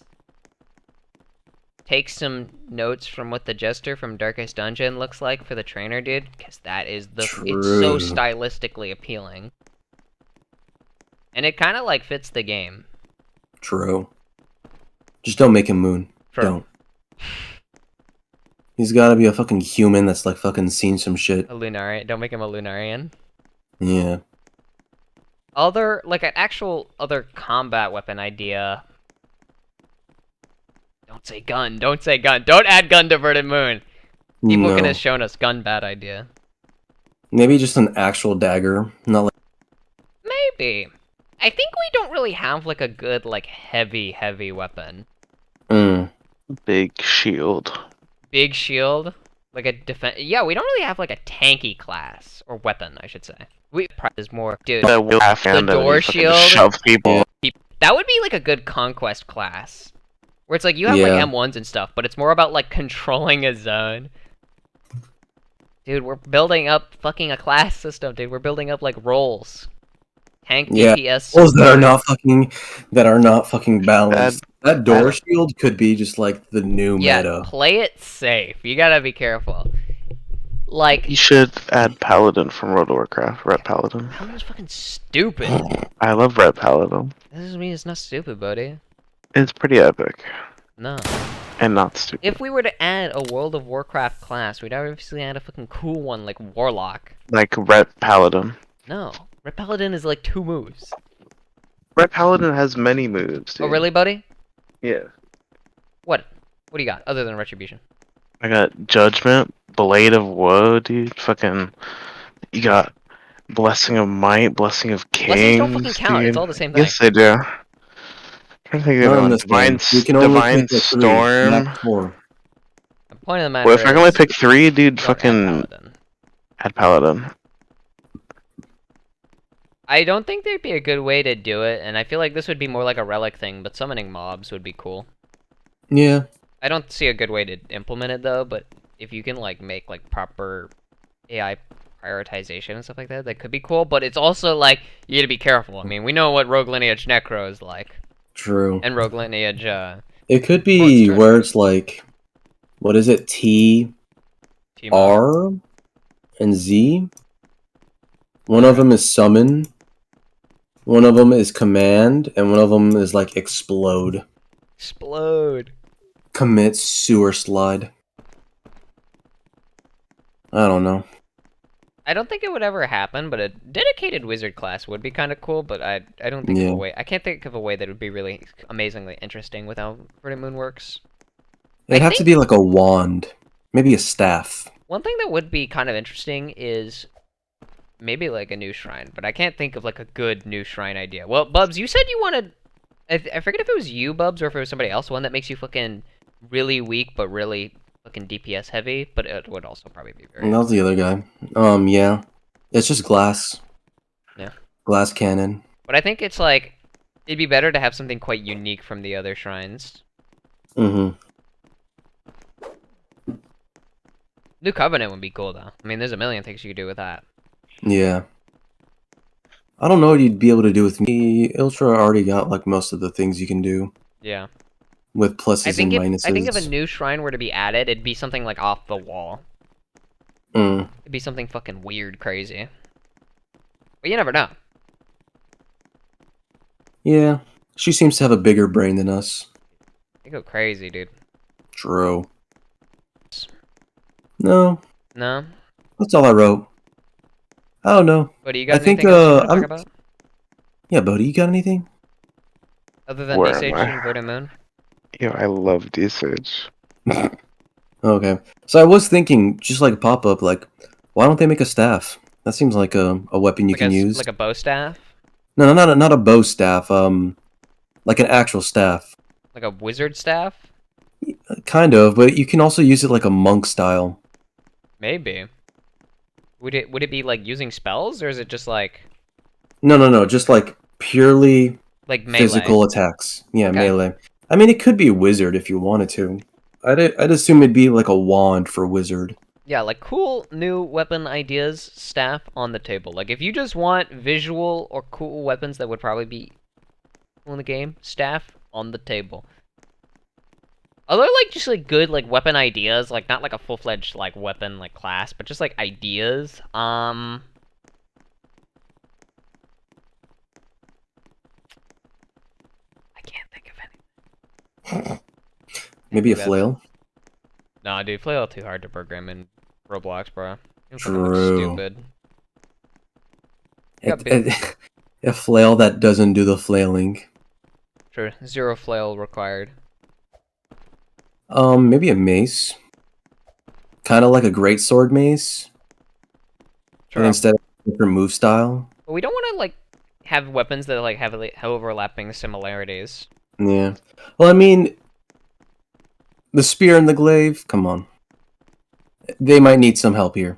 take some notes from what the Jester from Darkest Dungeon looks like for the trainer, dude, because that is it's so True. stylistically appealing. And it kind of like fits the game. True. Just don't make him Moon. Sure. Don't. He's gotta be a fucking human that's like fucking seen some shit. A Lunarian. Don't make him a Lunarian. Yeah. Like an actual other combat weapon idea. Don't say gun. Don't say gun. Don't add gun to Verdant Moon. People No. has shown us gun bad idea. Maybe just an actual dagger, not like. Maybe. I think we don't really have like a good like heavy weapon. Big shield. Big shield, like a defense. Yeah, we don't really have like a tanky class or weapon, I should say. We is more, dude. That will have The door shield. Shove people. That would be like a good conquest class, where it's like you have like M1s and stuff, but it's more about like controlling a zone. Dude, we're building up fucking a class system, dude. We're building up like roles. Tank DPS. Roles that are not fucking balanced. That door shield could be just like the new meta. Play it safe. You gotta be careful. Like, you should add Paladin from World of Warcraft. Red Paladin. Paladin's fucking stupid. I love Red Paladin. That doesn't mean it's not stupid, buddy. It's pretty epic. No. And not stupid. If we were to add a World of Warcraft class, we'd obviously add a fucking cool one like Warlock. Like Red Paladin. No. Red Paladin is like 2 moves. Red Paladin has many moves, dude. Oh, really, buddy? Yeah. What? What do you got, other than Retribution? I got Judgment, Blade of Woe, dude. Fucking... You got Blessing of Might, Blessing of Kings, Blessings don't fucking count, dude. it's all the same thing. Yes, they do. I'm trying to think of one. Divine Storm. The point of the matter Well, if I can only is, pick 3, dude, don't fucking... Add Paladin. I don't think there'd be a good way to do it, and I feel like this would be more like a relic thing, but summoning mobs would be cool. Yeah. I don't see a good way to implement it, though, but if you can, like, make, like, proper AI prioritization and stuff like that, that could be cool, but it's also, like, you gotta be careful. I mean, we know what Rogue Lineage Necro is like. True. And Rogue Lineage, It could be where it's like... What is it? T... R... and Z? One of them is summon, one of them is command, and one of them is like explode. Explode. Commit sewer slide. I don't know. I don't think it would ever happen, but a dedicated wizard class would be kind of cool, but I don't think of a way. I can't think of a way that would be really amazingly interesting with how Verdant Moon works. It'd have to be like a wand. Maybe a staff. One thing that would be kind of interesting is maybe like a new shrine, but I can't think of like a good new shrine idea. Well, Bubs, you said you wanted... I forget if it was you, Bubs, or if it was somebody else. One that makes you fucking really weak, but really fucking DPS heavy, but it would also probably be very... That was the other guy. Yeah. It's just glass. Yeah. Glass cannon. But I think it's like... It'd be better to have something quite unique from the other shrines. Mm-hmm. New Covenant would be cool, though. I mean, there's a million things you could do with that. Yeah. I don't know what you'd be able to do with me. Ultra already got like most of the things you can do. Yeah. With pluses and minuses. I think if a new shrine were to be added, it'd be something like off the wall. It'd be something fucking weird, crazy. But you never know. Yeah. She seems to have a bigger brain than us. They go crazy, dude. True. No, No? that's all I wrote. I don't know. But do you I got think anything else you want to talk about? yeah, Bodhi, you got anything? Other than Where am D-Sage I? and Verdant Moon? Yo, I love D-Sage. Okay. So I was thinking, just like a pop-up, like, why don't they make a staff? That seems like a weapon you can use. Like a bow staff? No, not a bow staff. Like an actual staff. Like a wizard staff? Kind of, but you can also use it like a monk style. Maybe. Would it be like using spells, or is it just like No, just like purely melee? physical attacks. Yeah, Okay. melee. I mean, it could be a wizard if you wanted to. I'd assume it'd be like a wand for wizard. Yeah, like cool new weapon ideas, staff on the table. Like if you just want visual or cool weapons that would probably be cool in the game, staff on the table. Other like just like good like weapon ideas, like not like a full-fledged like weapon like class, but just like ideas. I can't think of any. Maybe a That's flail. Nah, dude, flail too hard to program in Roblox, bro. It fucking looks True. stupid. A flail that doesn't do the flailing. Sure, 0 flail required. Maybe a mace. Kind of like a greatsword mace, Sure. but instead of a different move style. But we don't want to like have weapons that like have overlapping similarities. Yeah. Well, I mean, the spear and the glaive. Come on. They might need some help here.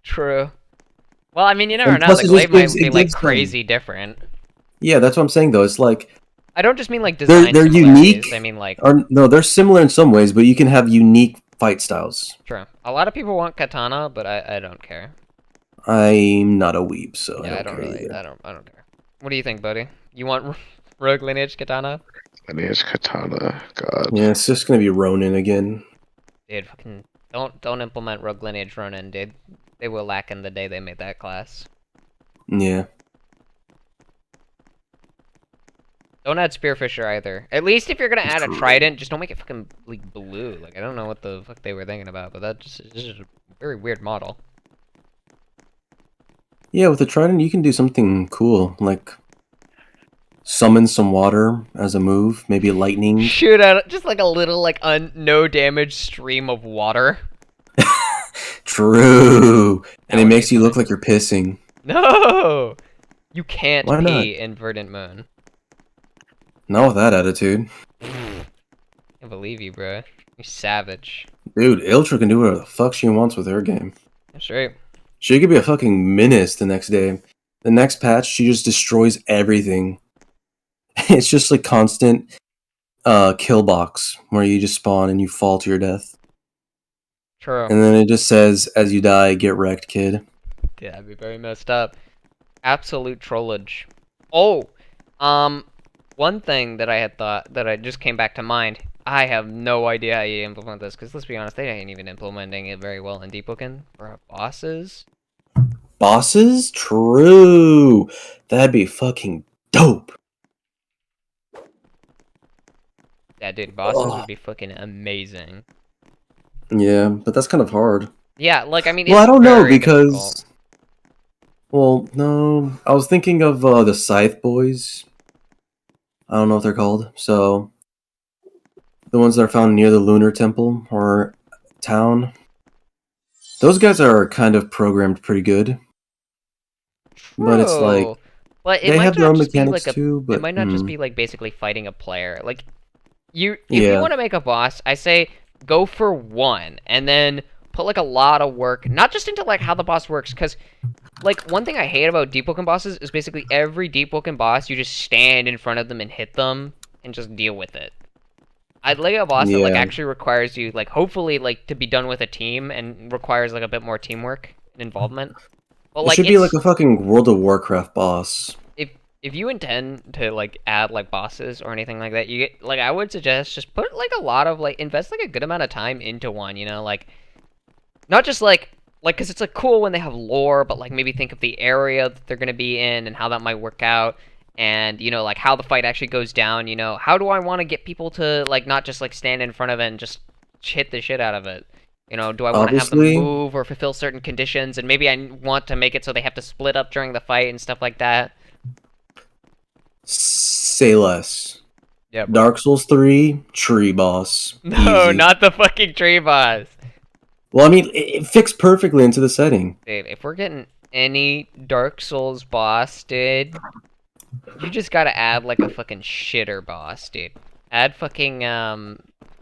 True. Well, I mean, you never And know. plus The it glaive just might gives- be it like gives them- crazy different. Yeah, that's what I'm saying though. It's like I don't just mean like design they're similarities. unique. I mean like Or no, they're similar in some ways, but you can have unique fight styles. true. A lot of people want katana, but I don't care. I'm not a weeb, so Yeah, I don't care either. I don't care. What do you think, buddy? You want rogue lineage katana? Lineage katana. God. Yeah, it's just gonna be Ronin again. Dude, fucking don't implement rogue lineage Ronin, dude. They were lacking the day they made that class. Yeah. Don't add Spearfisher either. At least if you're gonna add a True. trident, just don't make it fucking like blue. Like I don't know what the fuck they were thinking about, but this is a very weird model. Yeah, with the trident, you can do something cool, like summon some water as a move, maybe lightning. Shoot out just like a little like no damage stream of water. True. And it would makes be you look funny. like you're pissing. No, you can't Why not? pee in Verdant Moon. Not with that attitude. Can't believe you, bro. You savage. Dude, Iltra can do whatever the fuck she wants with her game. That's right. She could be a fucking menace the next day. The next patch, she just destroys everything. It's just like constant kill box where you just spawn and you fall to your death. True. And then it just says, as you die, get wrecked, kid. Yeah, that'd be very messed up. Absolute trollage. Oh, one thing that I had thought that I just came back to mind. I have no idea how you implement this because let's be honest, they ain't even implementing it very well in Deepwoken for our bosses. Bosses? True. That'd be fucking dope. Yeah, dude, bosses Ugh. would be fucking amazing. Yeah, but that's kind of hard. Yeah, like I mean, Well, it's I don't know very because. difficult. Well, no. I was thinking of the Scythe Boys. I don't know what they're called. So, the ones that are found near the Lunar Temple or town. Those guys are kind of programmed pretty good. But it's like True. But it they might have their not own just be mechanics like a. too. But It might not just be like basically fighting a player. Like, if you Yeah. want to make a boss, I say go for one, and then put like a lot of work, not just into like how the boss works, because like one thing I hate about Deepwoken bosses is basically every Deepwoken boss you just stand in front of them and hit them and just deal with it. I'd like a boss that like Yeah. actually requires you like hopefully like to be done with a team and requires like a bit more teamwork and involvement. But It like should be like it's a fucking World of Warcraft boss. if you intend to like add like bosses or anything like that, you get like I would suggest just put like a lot of like invest like a good amount of time into one, you know, like not just like because it's like cool when they have lore, but like maybe think of the area that they're gonna be in and how that might work out, and you know, like how the fight actually goes down. You know, how do I want to get people to like not just like stand in front of it and just hit the shit out of it? You know, do I want to have them Obviously, move or fulfill certain conditions? And maybe I want to make it so they have to split up during the fight and stuff like that. say less. Yeah, bro. Dark Souls 3, tree boss. No, Easy. not the fucking tree boss. Well, I mean, it fits perfectly into the setting. Dude, if we're getting any Dark Souls boss, dude, you just gotta add like a fucking shitter boss, dude. Add fucking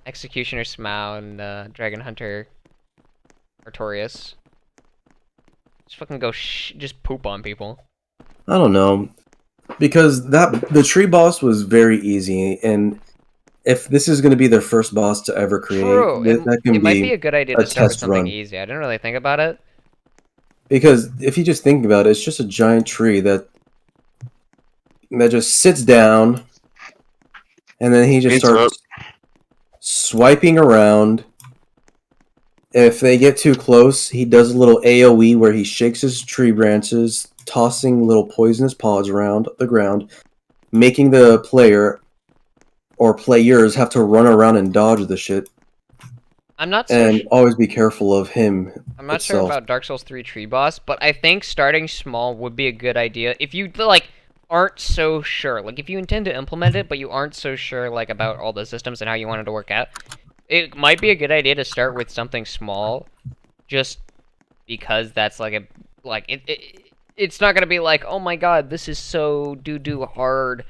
Executioner Smau and Dragon Hunter Artorias. Just fucking go just poop on people. I don't know. Because the tree boss was very easy, and if this is going to be their first boss to ever create, True. that can It might be be a good idea a to start with test something run. easy. I didn't really think about it. Because if you just think about it, it's just a giant tree that just sits down, and then he just Pizza. starts swiping around. If they get too close, he does a little AoE where he shakes his tree branches, tossing little poisonous pods around the ground, making the player or players have to run around and dodge the shit. I'm not so And always be careful of him I'm not sure itself. about Dark Souls 3 tree boss, but I think starting small would be a good idea if you like aren't so sure. Like if you intend to implement it, but you aren't so sure like about all the systems and how you want it to work out. It might be a good idea to start with something small, just because that's like it's not gonna be like, oh my god, this is so doo hard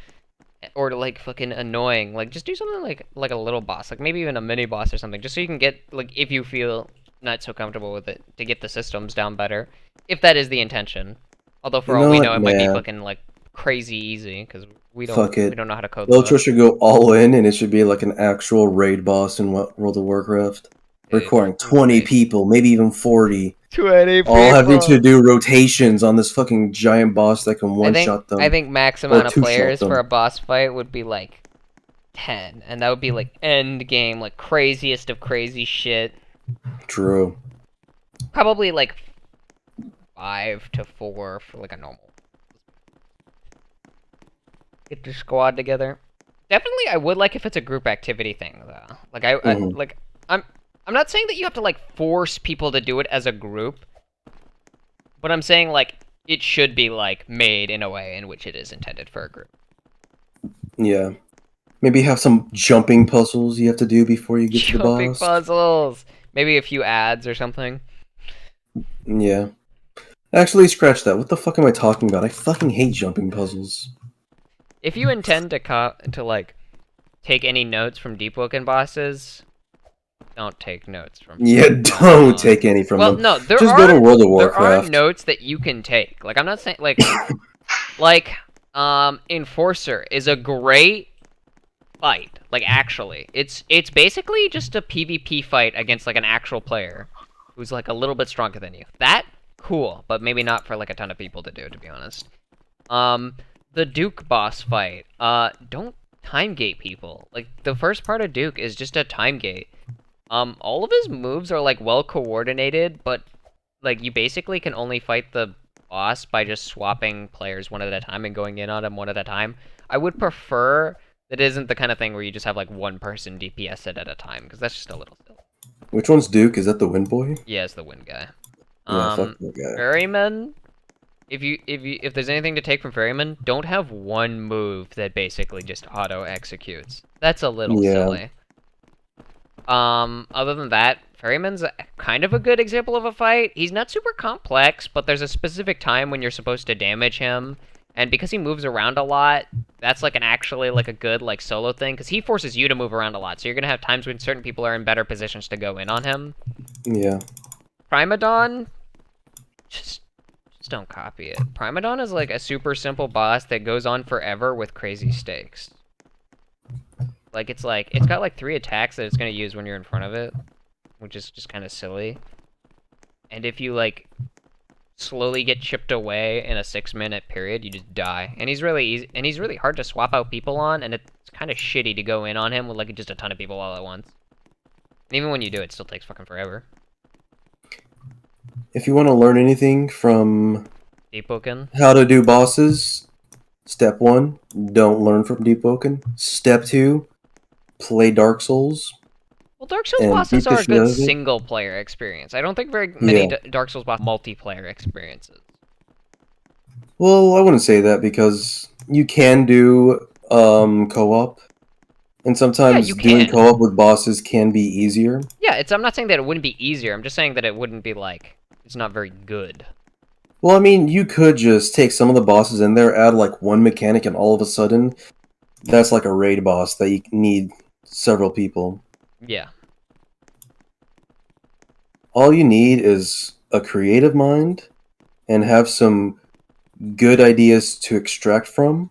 or like fucking annoying. Like just do something like a little boss, like maybe even a mini boss or something, just so you can get like if you feel not so comfortable with it to get the systems down better, if that is the intention. Although for You all know we what? know, it might be Nah. fucking like crazy easy because Fuck it. we don't know how to code Lilcho stuff. should go all in, and it should be like an actual raid boss in World of Warcraft, Dude, requiring 20 right. people, maybe even 40, 20 all having to people. do rotations on this fucking giant boss that can one-shot I them think max or amount of two-shot players for them. a boss fight would be like 10, and that would be like end game, like craziest of crazy shit. True. Probably like 5 to 4 for like a normal. Get the squad together. Definitely, I would like if it's a group activity thing though. Like Mhm. like I'm not saying that you have to like force people to do it as a group, but I'm saying like it should be like made in a way in which it is intended for a group. Yeah. Maybe have some jumping puzzles you have to do before you get to the Jumping boss. puzzles. Maybe a few ads or something. Yeah. Actually, scratch that. What the fuck am I talking about? I fucking hate jumping puzzles. If you intend to like take any notes from Deep Woken bosses, don't take notes from. Yeah, don't take any from Well, them. no, Just go to World of there are Warcraft. notes that you can take. Like I'm not saying Enforcer is a great fight. Like actually, it's basically just a PvP fight against like an actual player who's like a little bit stronger than you. That cool, but maybe not for like a ton of people to do, to be honest. Um, the Duke boss fight. Don't time gate people. Like the first part of Duke is just a time gate. All of his moves are like well coordinated, but like you basically can only fight the boss by just swapping players one at a time and going in on him one at a time. I would prefer that isn't the kind of thing where you just have like one person DPS it at a time, because that's just a little silly. Which one's Duke? Is that the Wind Boy? Yeah, it's the win guy. Yeah, fuck that guy. Ferryman. If there's anything to take from Ferryman, don't have one move that basically just auto executes. That's a little Yeah. silly. Other than that, Ferryman's kind of a good example of a fight. He's not super complex, but there's a specific time when you're supposed to damage him, and because he moves around a lot, that's like actually like a good like solo thing, because he forces you to move around a lot, so you're gonna have times when certain people are in better positions to go in on him. Yeah. Primadon, just don't copy it. Primadon is like a super simple boss that goes on forever with crazy stakes. Like it's got like 3 attacks that it's gonna use when you're in front of it, which is just kind of silly. And if you like slowly get chipped away in a 6-minute period, you just die. And he's really easy, and he's really hard to swap out people on, and it's kind of shitty to go in on him with like just a ton of people all at once. And even when you do, it still takes fucking forever. If you want to learn anything from Deep Woken. how to do bosses, Step 1, don't learn from Deep Woken. Step 2, play Dark Souls Well, Dark Souls and bosses beat the are a shit out good of it. single-player experience. I don't think very many Yeah. Dark Souls bosses are multiplayer experiences. Well, I wouldn't say that because you can do co-op, and Yeah, sometimes you doing can. co-op with bosses can be easier. Yeah, I'm not saying that it wouldn't be easier. I'm just saying that it wouldn't be like it's not very good. Well, I mean, you could just take some of the bosses in there, add like one mechanic, and all of a sudden, that's like a raid boss that you need several people. Yeah. All you need is a creative mind and have some good ideas to extract from.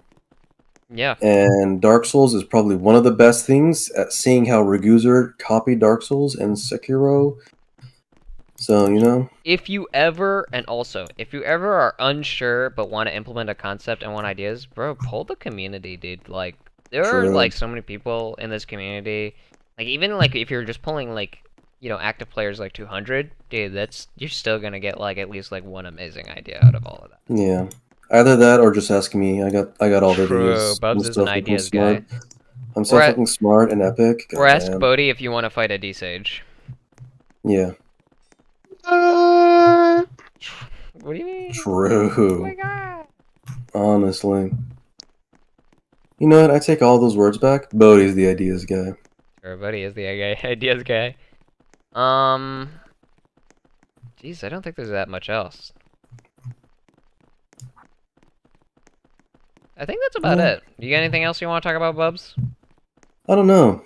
Yeah. And Dark Souls is probably one of the best things at seeing how Raguzer copied Dark Souls and Sekiro. So, you know. If you ever are unsure but want to implement a concept and want ideas, bro, pull the community, dude. Like there are True. like so many people in this community. Like even like if you're just pulling like active players like 200, dude, you're still gonna get like at least like one amazing idea out of all of that. Yeah. Either that or just ask me. I got all the True, ideas. I'm Bubs is an so fucking ideas guy. smart. I'm so Or at, fucking smart and epic. or ask Goddamn. Bodhi if you want to fight a D-Sage. Yeah. What do you mean? Oh my True. god. Honestly. You know what? I take all those words back. Bodhi's the ideas guy. Sure, Bodhi is the ideas guy. Jeez, I don't think there's that much else. I think that's about it. You got anything else you want to talk about, Bubs? I don't know.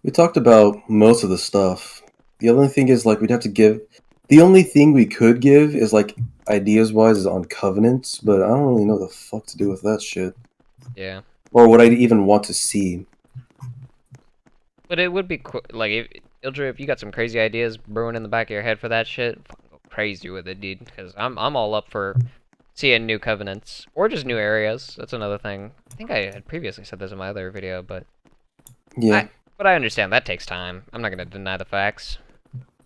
We talked about most of the stuff. The only thing is, like, we'd have to give. The only thing we could give is, like, ideas wise, is on covenants, but I don't really know the fuck to do with that shit. Yeah. Or what I'd even want to see. But it would be like, Ildra, if you got some crazy ideas brewing in the back of your head for that shit, fucking go crazy with it, dude. Because I'm all up for seeing new covenants. Or just new areas. That's another thing. I think I had previously said this in my other video, but... Yeah. But I understand, that takes time. I'm not gonna deny the facts.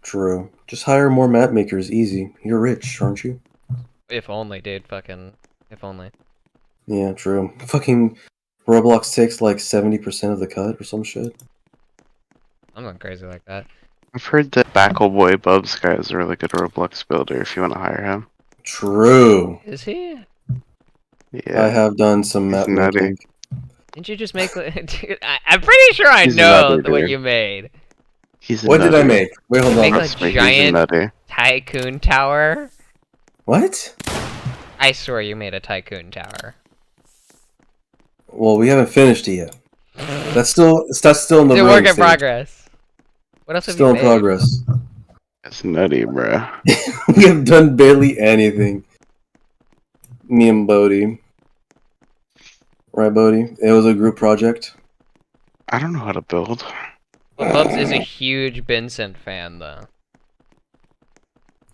True. Just hire more map makers, easy. You're rich, aren't you? If only, dude, fucking... If only. Yeah, true. Fucking Roblox takes like 70% of the cut or some shit. I'm not crazy like that. I've heard that Backle Boy Bubs guy is a really good Roblox builder if you want to hire him. True. Is he? Yeah. I have done some He's map nutty. making. Didn't you just make... Dude, I'm pretty sure I He's know nutty, what dude. you made. He's a What nutty. did I make? Wait, hold Make on. a Trust me, he's a giant nutty. tycoon tower. What? I swear you made a tycoon tower. Well, we haven't finished it yet. That's still in the It's a work running in stage. progress. What else have Still you in made? progress. That's nutty, bruh. We have done barely anything. Me and Bodhi. Right, Bodhi? It was a group project. I don't know how to build. But Bubs is a huge Vincent fan, though.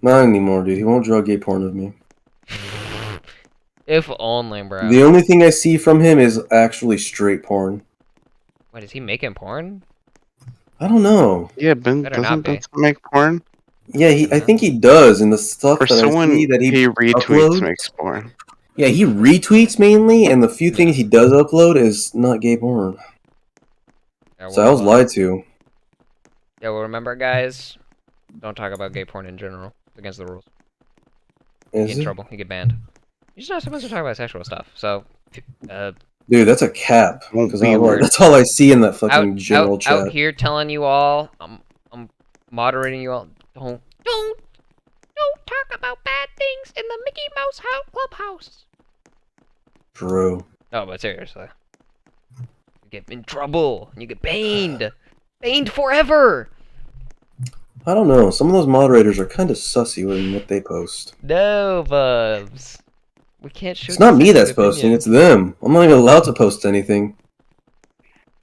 Not anymore, dude. He won't draw gay porn of me. If only, bro. The only thing I see from him is actually straight porn. What, is he making porn? I don't know. Yeah, Ben Better not doesn't be. Benson make porn? Yeah, I think he does, and the stuff Or that I someone see that he retweets uploads. makes porn. Yeah, he retweets mainly, and the few Yeah. things he does upload is not gay porn. Yeah, So I was lied to. Yeah, well, remember, guys, don't talk about gay porn in general. It's against the rules. You get Is in it? trouble. You get banned. You're just not supposed to talk about sexual stuff. So, Dude, that's a cap. Won't Because be word. that's all I see in that fucking general out chat. here telling you all, I'm moderating you all. Don't talk about bad things in the Mickey Mouse Clubhouse. True. No, but seriously, you get in trouble. And you get banned. Banned forever. I don't know. Some of those moderators are kind of sussy with what they post. No, Bubs. We can't shoot. It's not me that's posting, it's them. I'm not even allowed to post anything.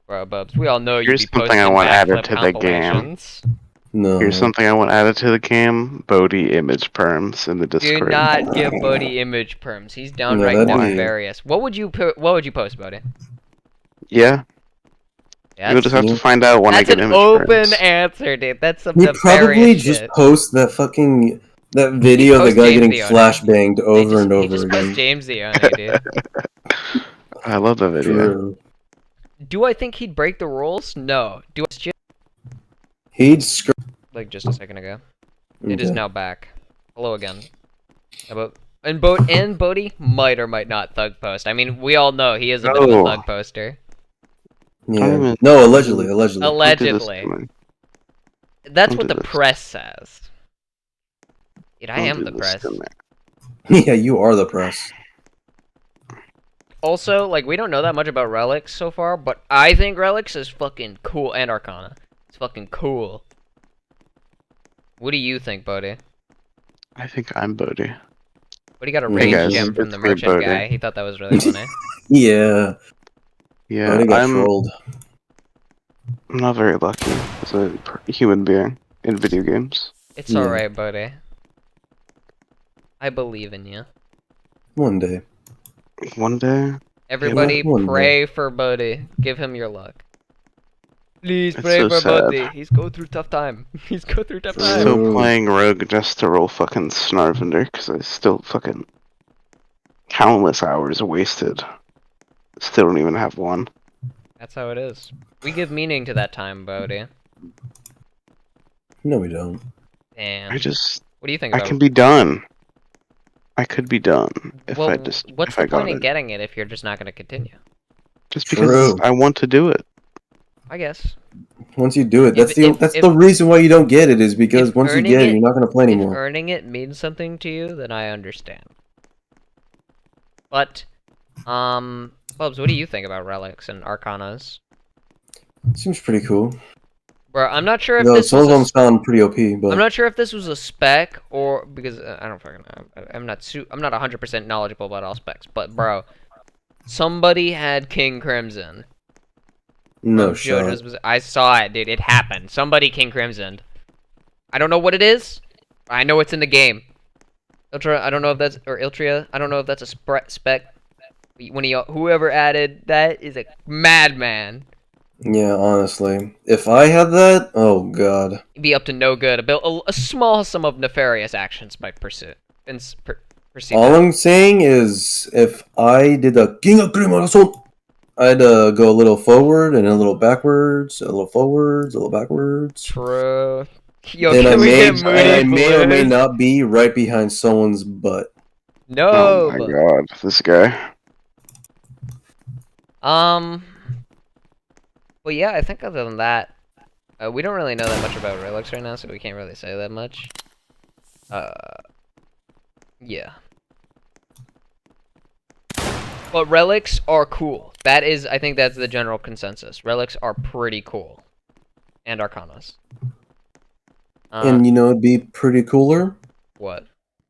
Bro, Bubs, we all know you Here's be something posting I want added backflip to the game. compilations. No. Here's something I want added to the game. Bodhi image perms in the Do Discord. not give Bodhi image perms. He's downright that'd be- nefarious. What would you post, Bodhi? Yeah, Yeah, you'll just have to find out when I that's get an image open perms. answer, dude. That's some We nefarious probably shit. just post that fucking video of the post guy James getting the Owner. flash banged over and He over just post again. James the Owner, dude. I love that video. True. Do I think he'd break the rules? No. Do I He'd scream. like just a second ago? It is Okay. now back. Hello again. And Bodhi might or might not thug post. I mean, we all know he is a bit of a No. thug poster. Yeah. even- No, allegedly. Allegedly. Don't do this to Allegedly. me. That's Don't what do the this. press says. Dude, I Don't am do the this press. to me. Yeah, you are the press. Also, like, we don't know that much about Relics so far, but I think Relics is fucking cool, and Arcana. It's fucking cool. What do you think, Bodhi? I think I'm Bodhi. Bodhi got a Hey, rage guys, gem from it's the me, merchant Bodhi. guy. He thought that was really funny. Yeah. Yeah, Bodhi got I'm trolled. not very lucky as a human being in video games. It's Yeah. alright, Bodhi. I believe in you. One day. One day, Everybody One pray for Bodhi. Give him your luck. Please It's pray so for sad. Bodhi. He's going through tough time. He's going through tough time. still True. playing Rogue just to roll fucking Snarvender because I still fucking countless hours wasted. Still don't even have one. That's how it is. We give meaning to that time, Bodhi. No, we don't. Damn. I just, What do you think I about can be done. I could be done if well, I just, what's if the I got point in it. getting it if you're just not going to continue? Just because True. I want to do it. I guess. Once you do it, that's If- the reason why you don't get it is because if once you earning get it, it- you're not gonna play If anymore. earning it means something to you, then I understand. But, Bubs, what do you think about relics and arcanas? Seems pretty cool. Bro, I'm not sure if Though this some of them was sound pretty OP, I'm but not sure if this was a spec or because I don't fucking know. I'm not 100% knowledgeable about all specs, but bro, somebody had King Crimson. no from shot. JoJo's. I saw it, dude. It happened. Somebody King Crimsoned. I don't know what it is. I know it's in the game. Iltra, I don't know if that's or Iltria. I don't know if that's a spec. When whoever added that is a madman. Yeah, honestly, if I had that, oh god. He'd be up to no good. A small sum of nefarious actions might pursue. Perceive All that. I'm saying is, if I did the King of Criminal, I'd go a little forward and a little backwards, a little forwards, a little backwards. True. Yo, And can we get and Moody I may or may Blues? not be right behind someone's butt. No, Oh my but god, this guy. well, yeah, I think other than that, we don't really know that much about relics right now, so we can't really say that much. Yeah. But relics are cool. That is, I think that's the general consensus. Relics are pretty cool. And arcanas. And you know, it'd be pretty cooler What?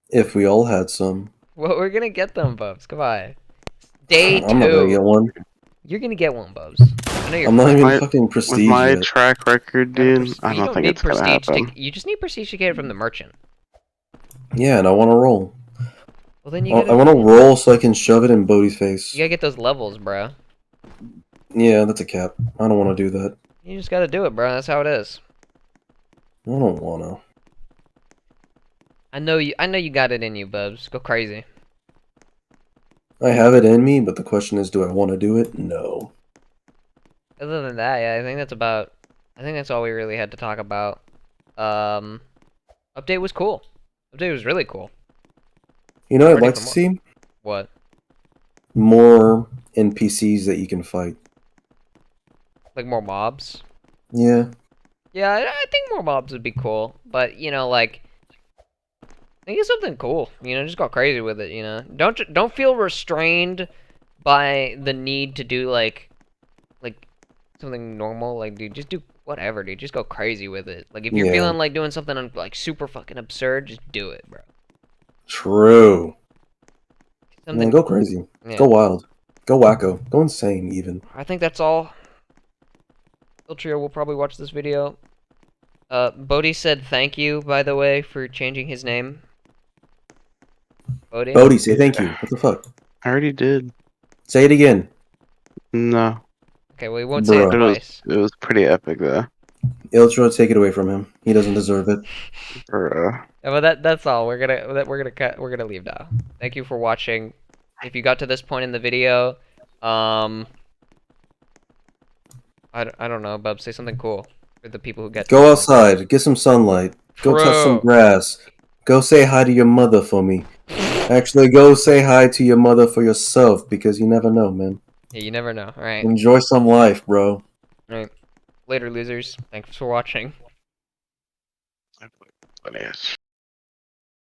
if we all had some. Well, we're gonna get them, Bubs. Goodbye. Day 2. I'm not gonna get one. You're gonna get one, Bubs. I know you're I'm not fine. even My- fucking With prestige my yet. track record, You gotta dude, I you don't think need it's gonna prestige happen. you just need prestige to get it from the merchant. Yeah, and I want to roll. Well, then you I gotta, want to roll so I can shove it in Bodhi's face. you gotta get those levels, bro. Yeah, that's a cap. I don't want to do that. You just gotta do it, bro. That's how it is. I don't want to. I know you got it in you, Bubs. Go crazy. I have it in me, but the question is, do I want to do it? No. Other than that, yeah, I think that's all we really had to talk about. Update was cool. Update was really cool. You know what I'd Ready like for to more. see? What? More NPCs that you can fight. Like more mobs? Yeah. Yeah, I think more mobs would be cool. But, you know, like, think of something cool. You know, just go crazy with it, you know? Don't feel restrained by the need to do, like something normal. Like, dude, just do whatever, dude. Just go crazy with it. Like, if you're Yeah. feeling like doing something, like, super fucking absurd, just do it, bro. True. Something, Man, go crazy. yeah. Go wild. Go wacko. Go insane, even. I think that's all. Iltrio will probably watch this video. Bodhi said thank you, by the way, for changing his name. Bodhi? Bodhi, say thank you. What the fuck? I already did. Say it again. No, Okay, well, we won't say it Bruh. twice. it was pretty epic though. Iltro, take it away from him. He doesn't deserve it. For, Yeah, well, that's all. We're gonna leave now. Thank you for watching. If you got to this point in the video, I don't know, Bub. Say something cool for the people who get. Go outside, get some sunlight. Go touch some Bro. grass. Go say hi to your mother for me. Actually, go say hi to your mother for yourself because you never know, man. Yeah, you never know. All right. Enjoy some life, bro. All right. Later, losers. Thanks for watching. Miscellaneous.